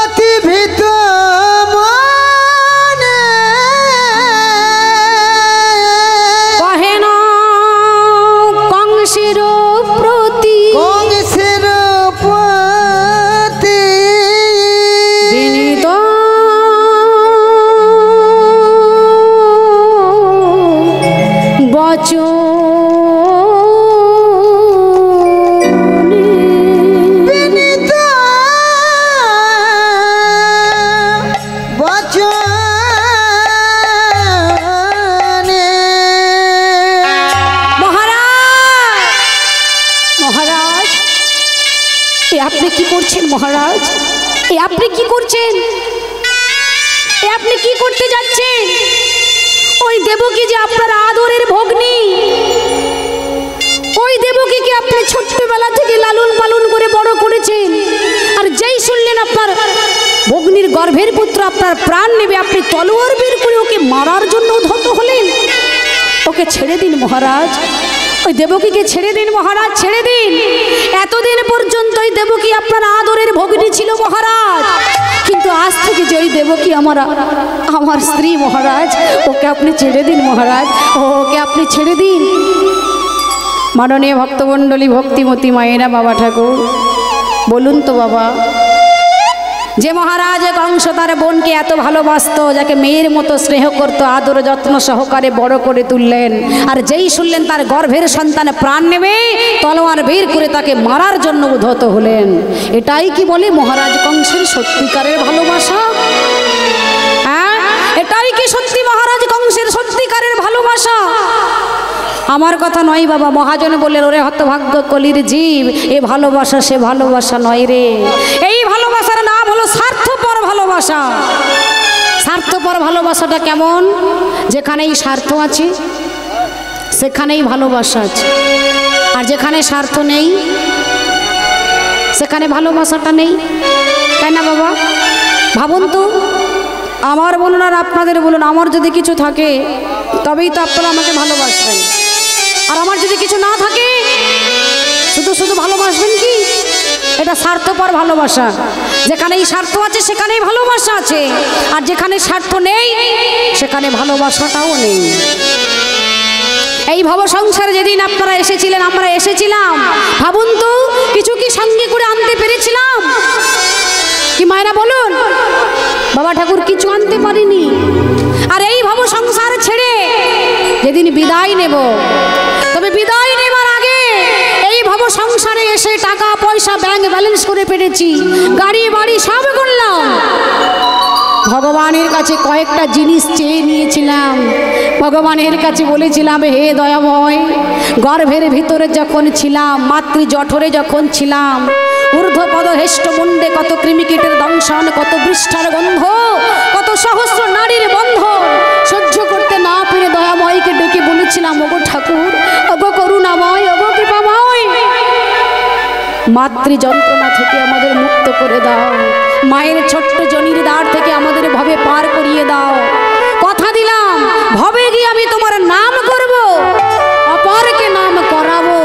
অতি ভীত মনে কহেন কংসের প্রতি কংসের পতি বিনীত বিনীত বচনে। মহারাজ এ আপনি কি করছেন মহারাজ? এ আপনি কি করছেন? এ আপনি কি করতে যাচ্ছেন? ওই দেবকী যে আপনার আদরের ভগ্নী, ওই দেবকীকে আপনি ছোট্টবেলা থেকে লালন পালন করে বড় করেছেন, আর যেই শুনলেন আপনার ভগ্নীর গর্ভের পুত্র আপনার প্রাণ নেবে, আপনি তলোয়ার বের করে ওকে মারার জন্য উদ্ধত হলেন। ওকে ছেড়ে দিন মহারাজ, ওই দেবকীকে ছেড়ে দিন মহারাজ, ছেড়ে দিন। এতদিন পর্যন্ত ওই দেবকী আপনার আদরের ভগ্নী ছিল মহারাজ, কিন্তু আজ থেকে যে ওই দেবকী আমার স্ত্রী মহারাজ, ওকে আপনি ছেড়ে দিন মহারাজ, ওকে আপনি ছেড়ে দিন। মাননীয় ভক্তমণ্ডলী, ভক্তিমতী মায়েরা, বাবা ঠাকুর বলুন তো বাবা, যে মহারাজ কংস তার বোনকে এত ভালোবাসতো, যাকে মেয়ের মতো স্নেহ করতো, আদর যত্ন সহকারে বড় করে তুললেন, আর যেই শুনলেন তার গর্ভের সন্তান প্রাণ নেবে, তলোয়ার বের করে তাকে মারার জন্য উদ্ধত হলেন। এটাই কি বলে মহারাজ কংসের সত্যিকারের ভালোবাসা? হ্যাঁ, এটাই কি সত্যি মহারাজ কংসের সত্যিকারের ভালোবাসা? আমার কথা নয় বাবা, মহাজন বললেন, ওরে হতভাগ্য কলির জীব, এ ভালোবাসা সে ভালোবাসা নয় রে। এই ভালোবাসার নাম হলো স্বার্থপর ভালোবাসা। স্বার্থপর ভালোবাসাটা কেমন? যেখানেই স্বার্থ আছে সেখানেই ভালোবাসা আছে, আর যেখানে স্বার্থ নেই সেখানে ভালোবাসাটা নেই, তাই না বাবা? ভাবুন তো, আমার বলুন আর আপনাদের বলুন, আমার যদি কিছু থাকে তবেই তো আপনারা আমাকে ভালোবাসবেন, আর আমার যদি কিছু না থাকে শুধু শুধু ভালোবাসবেন কি? এটা স্বার্থপর ভালোবাসা। যেখানেই স্বার্থ আছে সেখানেই ভালোবাসা আছে, আর যেখানে স্বার্থ নেই সেখানে ভালোবাসাটাও নেই। এই ভব সংসারে যেদিন আপনারা এসেছিলেন, আমরা এসেছিলাম, ভাবুন তো কিছু কি সঙ্গে করে আনতে পেরেছিলাম? কি মায়েরা বলুন? বাবা ঠাকুর কিছু আনতে পারিনি। আর এই ভব সংসার ছেড়ে যেদিন বিদায় নেব, তবে বিদায় নেবার আগে এই ভব সংসারে এসে টাকা পয়সা ব্যাংক ব্যালেন্স করে পেরেছি, গাড়ি বাড়ি সব করলাম। ভগবানের কাছে কয়েকটা জিনিস চেয়ে নিয়েছিলাম। ভগবানের কাছে বলেছিলাম, হে দয়াময়, গর্ভের ভিতরে যখন ছিলাম, মাতৃ জঠরে যখন ছিলাম, ঊর্ধ্বপদ হেষ্ট মুন্ডে কত কৃমিকীটের দংশন, কত বৃষ্ঠার গন্ধ, কত সহস্র নারীর বন্ধ সহ্য করতে না পেরে দয়াময়কে ডেকে বলেছিলাম, ওগো ঠাকুর, ওগো করুণাময়, ওগো কৃপাময়, মাতৃ যন্ত্রণা থেকে আমাদের মুক্ত করে দাও, মায়ের ছোট্ট জনির দ্বার থেকে আমাদের ভবে পার করিয়ে দাও। কথা দিলাম, ভবে গিয়ে আমি তোমার নাম করব, অপরকে নাম করাবো,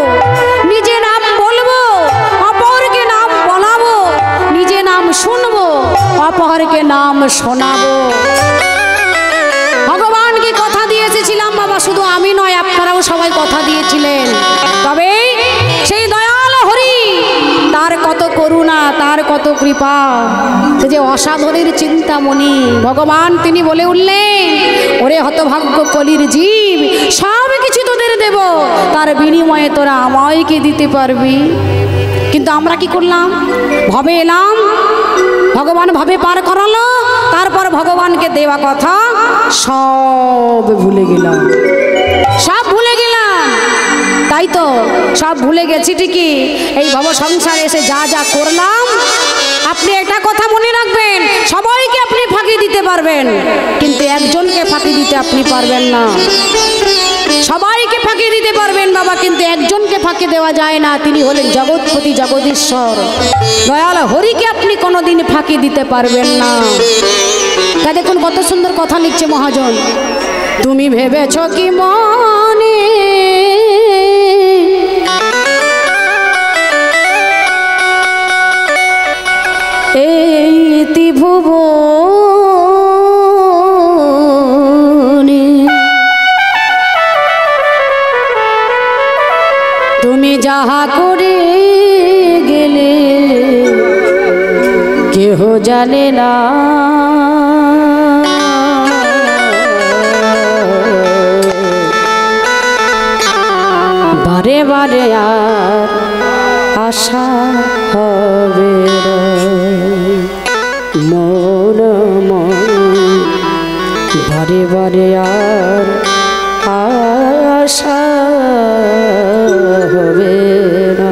নিজে নাম বলবো, অপরকে নাম বলাবো, নিজে নাম শুনবো, অপরকে নাম শোনাবো। ভগবানকে কথা দিয়ে এসেছিলাম বাবা, শুধু আমি নয়, আপনারাও সবাই কথা দিয়েছিলেন। তবে সেই দয়াল হরি, তার কত করুণা, তার কত কৃপা, সে যে অসাধনের চিন্তামণি ভগবান, তিনি বলে উঠলেন, ওরে হতভাগ্য কলির জীব, সব কিছু তোদের দেব, তার বিনিময়ে তোরা আমায় কি দিতে পারবি? কিন্তু আমরা কি করলাম? ভবে এলাম, ভগবান ভবে পার করালো, তারপর ভগবানকে দেওয়া কথা সব ভুলে গেলাম, সব ভুলে গেলাম। তাই তো সব ভুলে গেছি ঠিকই, এই ভব সংসারে এসে যা যা করলাম। আপনি একটা কথা মনে রাখবেন, সবাইকে আপনি ফাঁকি দিতে পারবেন, কিন্তু একজনকে ফাঁকি দিতে আপনি পারবেন না। সবাইকে ফাঁকি দিতে পারবেন বাবা, কিন্তু একজনকে ফাঁকি দেওয়া যায় না, তিনি হলেন জগৎপতি জগদীশ্বর দয়াল হরিকে আপনি কোনোদিন ফাঁকি দিতে পারবেন না। তা দেখুন কত সুন্দর কথা লিখছে মহাজন, তুমি ভেবেছ কি মনে এই ত্রিভুবনে তুমি যাহা করে গেলে কেহ জানে না, বারে বারে আর আশা হবে না, মন বারে বারে আর আশা হবে না।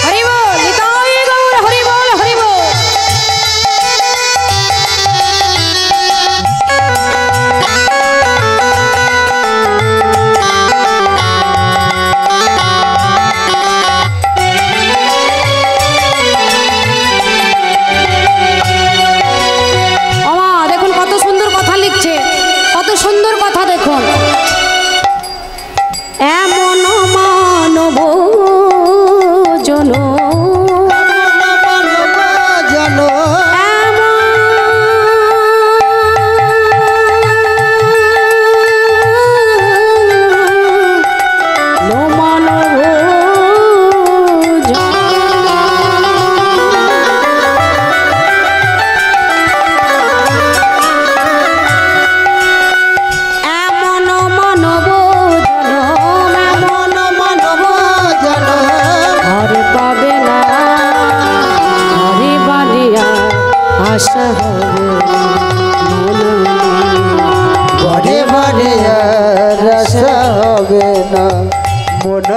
হরি বল, নিতাই গৌর হরি বল।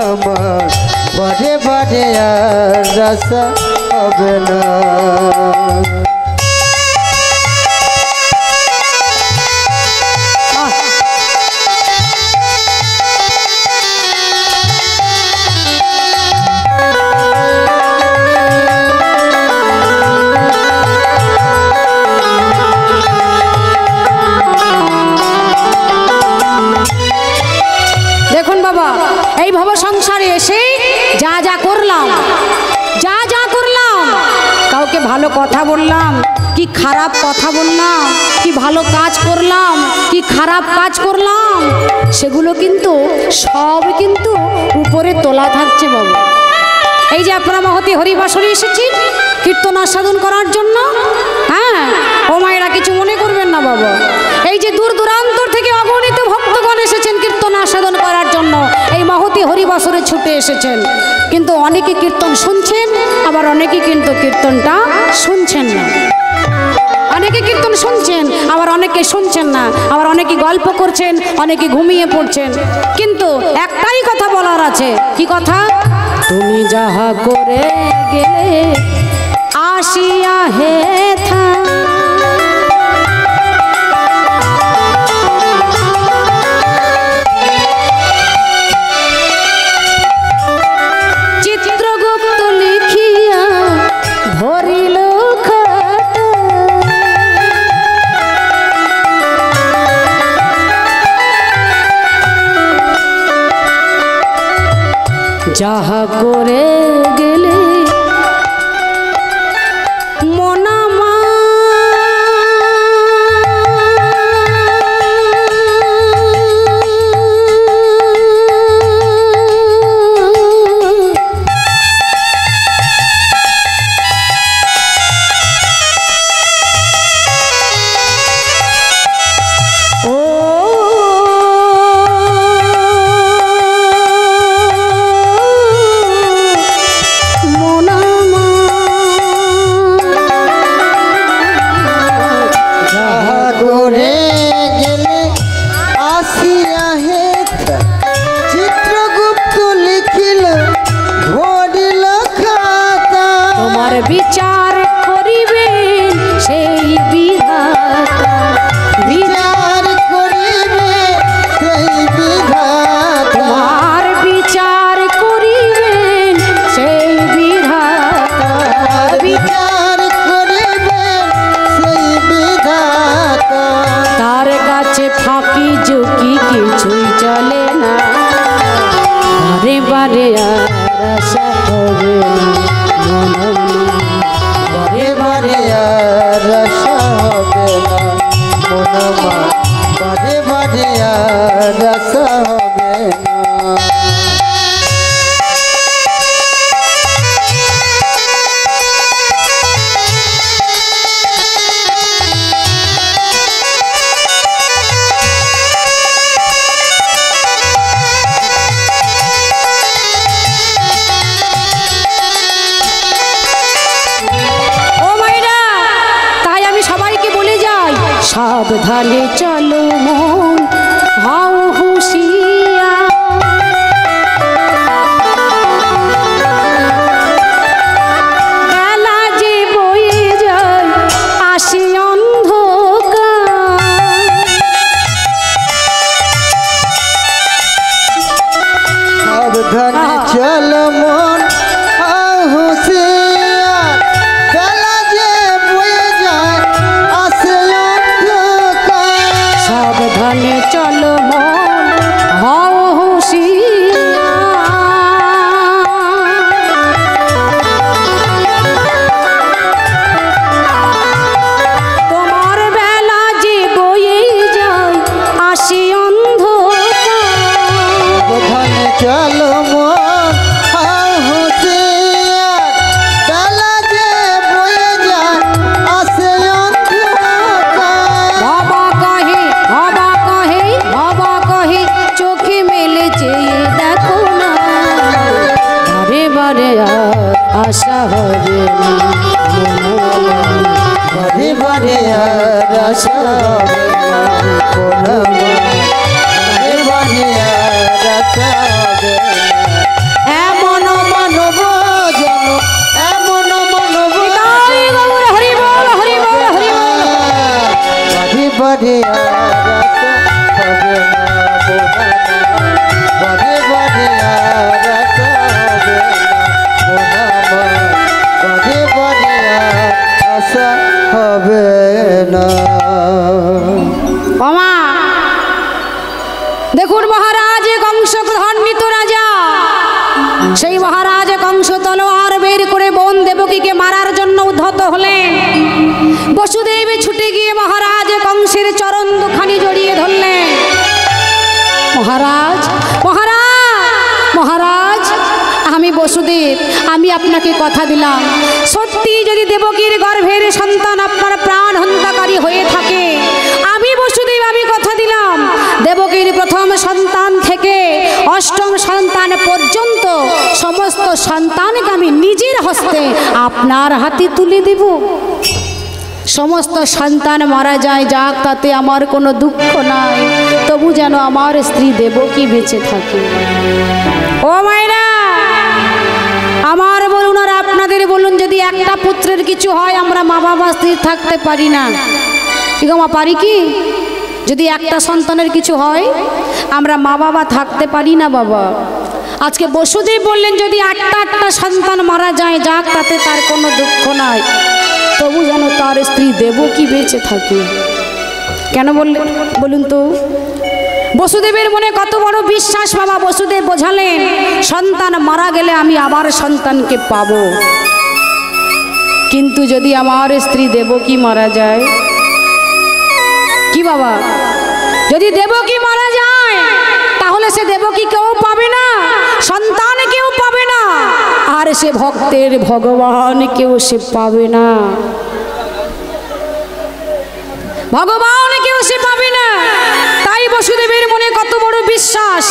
আমার বারে বারে আর আশা হবে না। দেখুন বাবা, এই ভব সংসারে এসে যা যা করলাম, কাউকে ভালো কথা বললাম কি খারাপ কথা বললাম, কি ভালো কাজ করলাম কি খারাপ কাজ করলাম, সেগুলো কিন্তু সব কিন্তু উপরে তোলা থাকছে বাবা। এই যে আপনারা মহতি হরিবাসরে এসেছি কীর্তন আস্বাদন করার জন্য, হ্যাঁ ও মায়েরা কিছু মনে করবেন না বাবা। এই যে দূর দূরান্তর থেকে অগণিত ভক্তগণ এসেছেন কীর্তন আস্বাদন করার জন্য, এই মহতি হরিবাসরে ছুটে এসেছেন। কিন্তু অনেকে কীর্তন শুনছেন, আবার অনেকে কিন্তু কীর্তনটা শুনছেন না। অনেকে কীর্তন শুনছেন, আবার অনেকে শুনছেন না, আবার অনেকে গল্প করছেন, অনেকে ঘুমিয়ে পড়ছেন। কিন্তু একটাই কথা বলার আছে, কি কথা? তুমি যাহা করে গেলে আসিয়া হেথা, চিত্রগুপ্ত লিখিয়া ধরিল খাতা, যাহা করে গেলে মনামা, বিচার করিবেন সেই বিধাতা, বিচার করিবে সেই বিধাতা, তোমার বিচার করিবেন সেই বিধাতা, বিচার করিবে সেই বিধাতা। তার কাছে ফাঁকি ঝুঁকি কিছুই চলে না, বারে বারে আর আশা হবে না, বারে বারে আর আশা হবে না মনামা, বারে বারে আর আশা হবে না। সাবধানে চলো মন হাও হুশিয়া, বেলা যে বয়ে যায় আসে অন্ধকার, সাবধানে চলো মন হাও হুশিয়ার, বেলা যে বয়ে যায় আসে অন্ধকার। সাবধানে চলো মন হাও হুশিয়া, তোমার বেলা যে বয়ে যায় আসে অন্ধকার, সাবধানে চলো মন হাও হুশিয়ার, বেলা যে বয়ে যায় আসে অন্ধকার। বাবা কহে বাবা কহে চোখে মেলে চেয়ে দেখো না, বারে বারে আর আশা হবে না, বারে বারে আর আশা হবে না মনামা, বারে বারে আর আশা হবে না। বারে আর আশা হবে না বোনামা, বারে বারে আর আশা হবে না বোনামা, বারে বারে আর আশা হবে না। মামা দেখুন, মহারাজ কংস ক্রধান্বিত রাজা, সেই মহারাজ কংস তলোয়ার বের করে বোন দেবকীকে মারার জন্য উদ্ধত হলেন। বসুদেব ছুটে গিয়ে মহারাজ কংসের চরণ দুখানি জড়িয়ে ধরলেন। মহারাজ, মহারাজ, মহারাজ, আমি বসুদেব, আমি আপনাকে কথা দিলাম, সত্যি যদি দেবকীর গর্ভের সন্তান আপনার প্রাণ হন্তাকারী হয়ে থাকে, আমি বসুদেব, আমি কথা দিলাম, দেবকীর প্রথম সন্তান থেকে অষ্টম সন্তান পর্যন্ত সমস্ত সন্তানকে আমি নিজের হস্তে আপনার হাতে তুলে দেব। সমস্ত সন্তান মারা যায় যাক, তাতে আমার কোনো দুঃখ নাই, তবু যেন আমার স্ত্রী দেবকী বেঁচে থাকে। ও মায়েরা আমার বলুন আর আপনাদের বলুন, যদি একটা পুত্রের কিছু হয় আমরা মা বাবা স্থির থাকতে পারি না? ঠিক মা, পারি কি? যদি একটা সন্তানের কিছু হয় আমরা মা বাবা থাকতে পারি না বাবা। আজকে বসুদেব বললেন যদি একটা সন্তান মারা যায় যাক, তাতে তার কোনো দুঃখ নাই, তবু যেন তার স্ত্রী দেবকী বেঁচে থাকে। কেন বললেন বলুন তো? বসুদেবের মনে কত বড় বিশ্বাস বাবা। বসুদেব বোঝালেন সন্তান মারা গেলে আমি আবার সন্তানকে পাবো, কিন্তু যদি আমার স্ত্রী দেবকী মারা যায়, কি বাবা, যদি দেবকী মারা যায় তাহলে সে দেবকী কেউ পাবে না, সন্তান কেউ পাবে না, আর সে ভক্তের ভগবান কেউ সে পাবে না, ভগবান কেউ সে পাবে না। তাই বসুদেবের মনে কত বড় বিশ্বাস।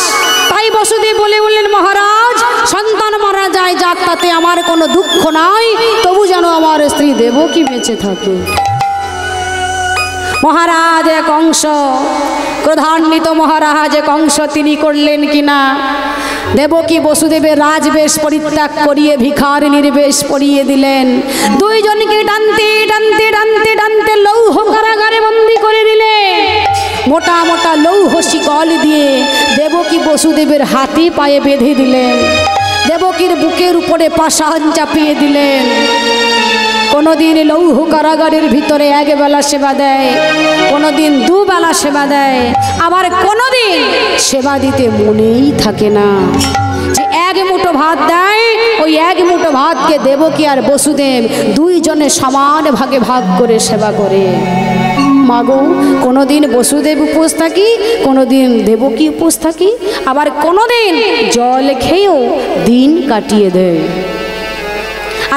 তাই বসুদেব বলে বললেন মহারাজ সন্তান মারা যায় যাক, তাতে আমার কোনো দুঃখ নাই, তবু যেন আমার স্ত্রী দেবকী বেঁচে থাকে। মহারাজ কংস, ক্রধান্বিত মহারাজ কংস তিনি করলেন কিনা, দেবকী বসুদেবের রাজবেশ পরিত্যাগ করিয়ে ভিখারিনীর বেশ পরিয়ে দিলেন। দুইজনকে টানতে টানতে টানতে টানতে লৌহ কারাগারে বন্দী করে দিলেন। মোটা মোটা লৌহ শিকল দিয়ে দেবকী বসুদেবের হাতে পায়ে বেঁধে দিলেন। দেবকীর বুকের উপরে পাষাণ চাপিয়ে দিলেন। কোনোদিন লৌহ কারাগারের ভিতরে একবেলা সেবা দেয়, কোনোদিন দুবেলা সেবা দেয়, আবার কোনোদিন সেবা দিতে মনেই থাকে না। যে এক মুঠো ভাত দেয়, ওই এক মুঠো ভাতকে দেবকী আর বসুদেব দুইজনে সমান ভাগে ভাগ করে সেবা করে। মাগো, কোনোদিন বসুদেব উপোস থাকি, কোনোদিন দেবকী উপোস থাকি, আবার কোনোদিন জল খেয়েও দিন কাটিয়ে দেয়।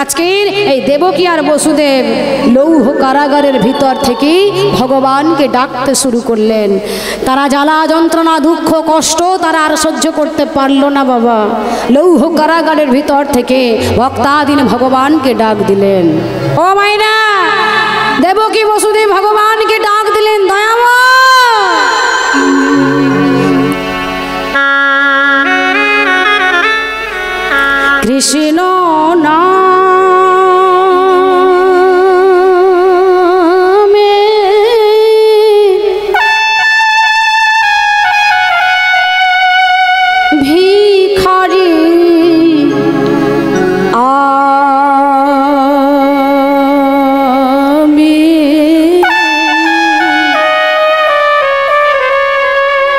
আজকের এই দেবকী আর বসুদেব লৌহ কারাগারের ভিতর থেকেই ভগবানকে ডাকতে শুরু করলেন। তারা জ্বালা যন্ত্রণা দুঃখ কষ্ট তারা আর সহ্য করতে পারলো না বাবা। লৌহ কারাগারের ভিতর থেকে ভক্তাধীন ভগবানকে ডাক দিলেন। ও মাইনা, দেবকী বসুদেব ভগবানকে ডাক দিলেন, দয়াময় কৃষ্ণ নামে ভিখারি আমি,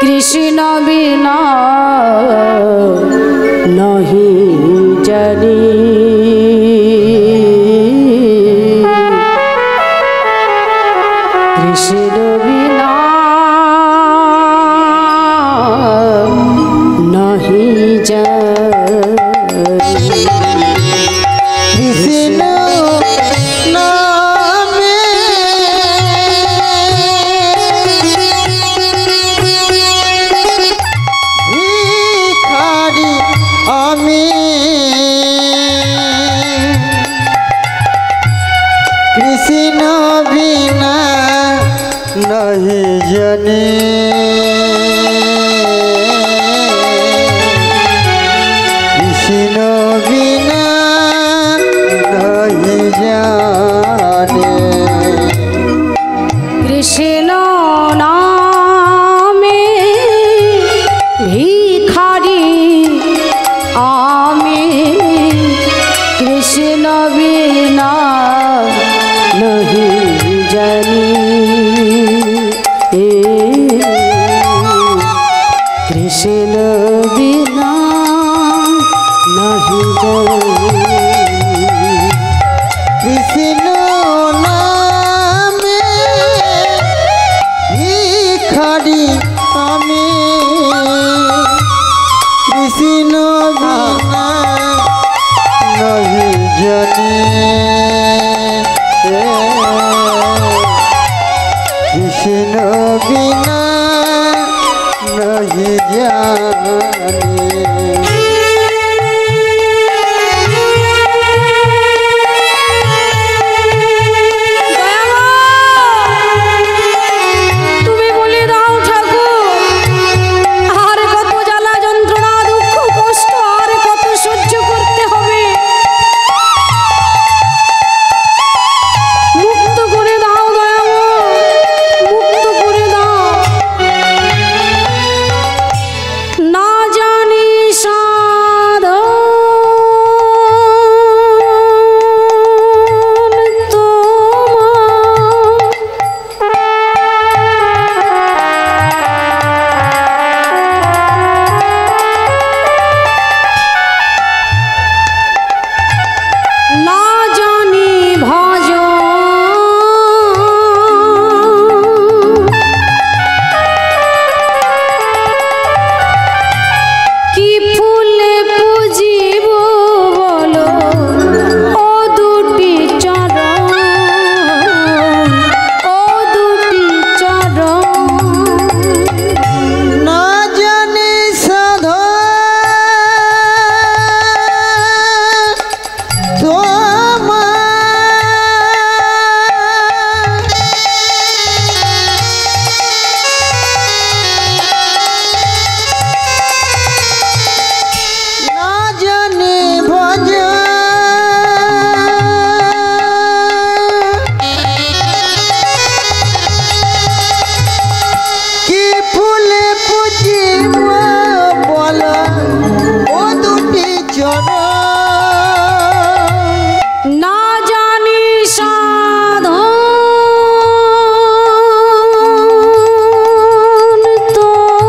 কৃষ্ণ বিনা নহি জানি, কৃষ্ণ বিনা নহি জানি। কৃষ্ণ নামে ভিখারি আমি, কৃষ্ণ বিনা নহি জানি, কৃষ্ণ বিনা নহি জানি, কৃষ্ণ জানে। তুমি বলে দাও ঠাকুর, আর কত জ্বালা যন্ত্রণা দুঃখ কষ্ট আর কত সহ্য করতে হবে। মুক্ত করে দাও দয়াময়, মুক্ত করে দাও। না জানি সাধন না জানি ভজন কি ফুলে পুজিব বলো ও দুটি চরণ, ও দুটি চরণ। না জানি সাধন তোমার, না জানি ভজন কি ফুলে পুজিব বলো ও দুটি চরণ। না জানি সাধন তোমার,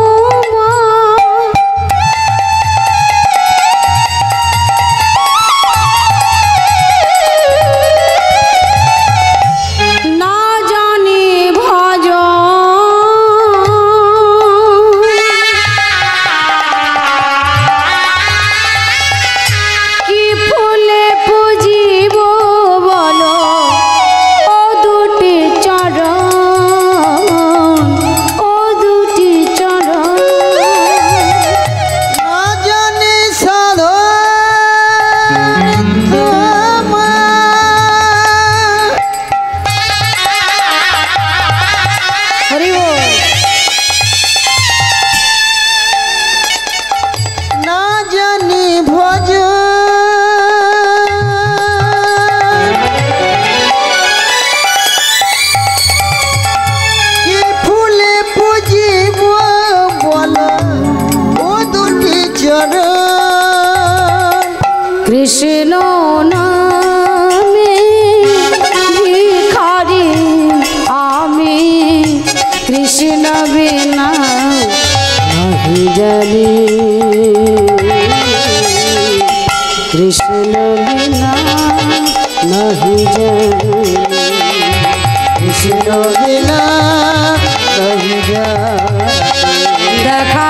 না জানি ভজন কি ফুলে পুজিব বলো ও দুটি চরণ, ও দুটি চরণ। না জানি সাধন তোমার, হরি বল। না জানি ভজন কি ফুলে পুজিব বলো ও দুটি চরণ। কৃষ্ণ নামে ভিখারি আমি, কৃষ্ণ বিনা নাহি জানি, কৃষ্ণ বিনা নাহি জানি, কৃষ্ণ বিনা রহি যায়। দেখা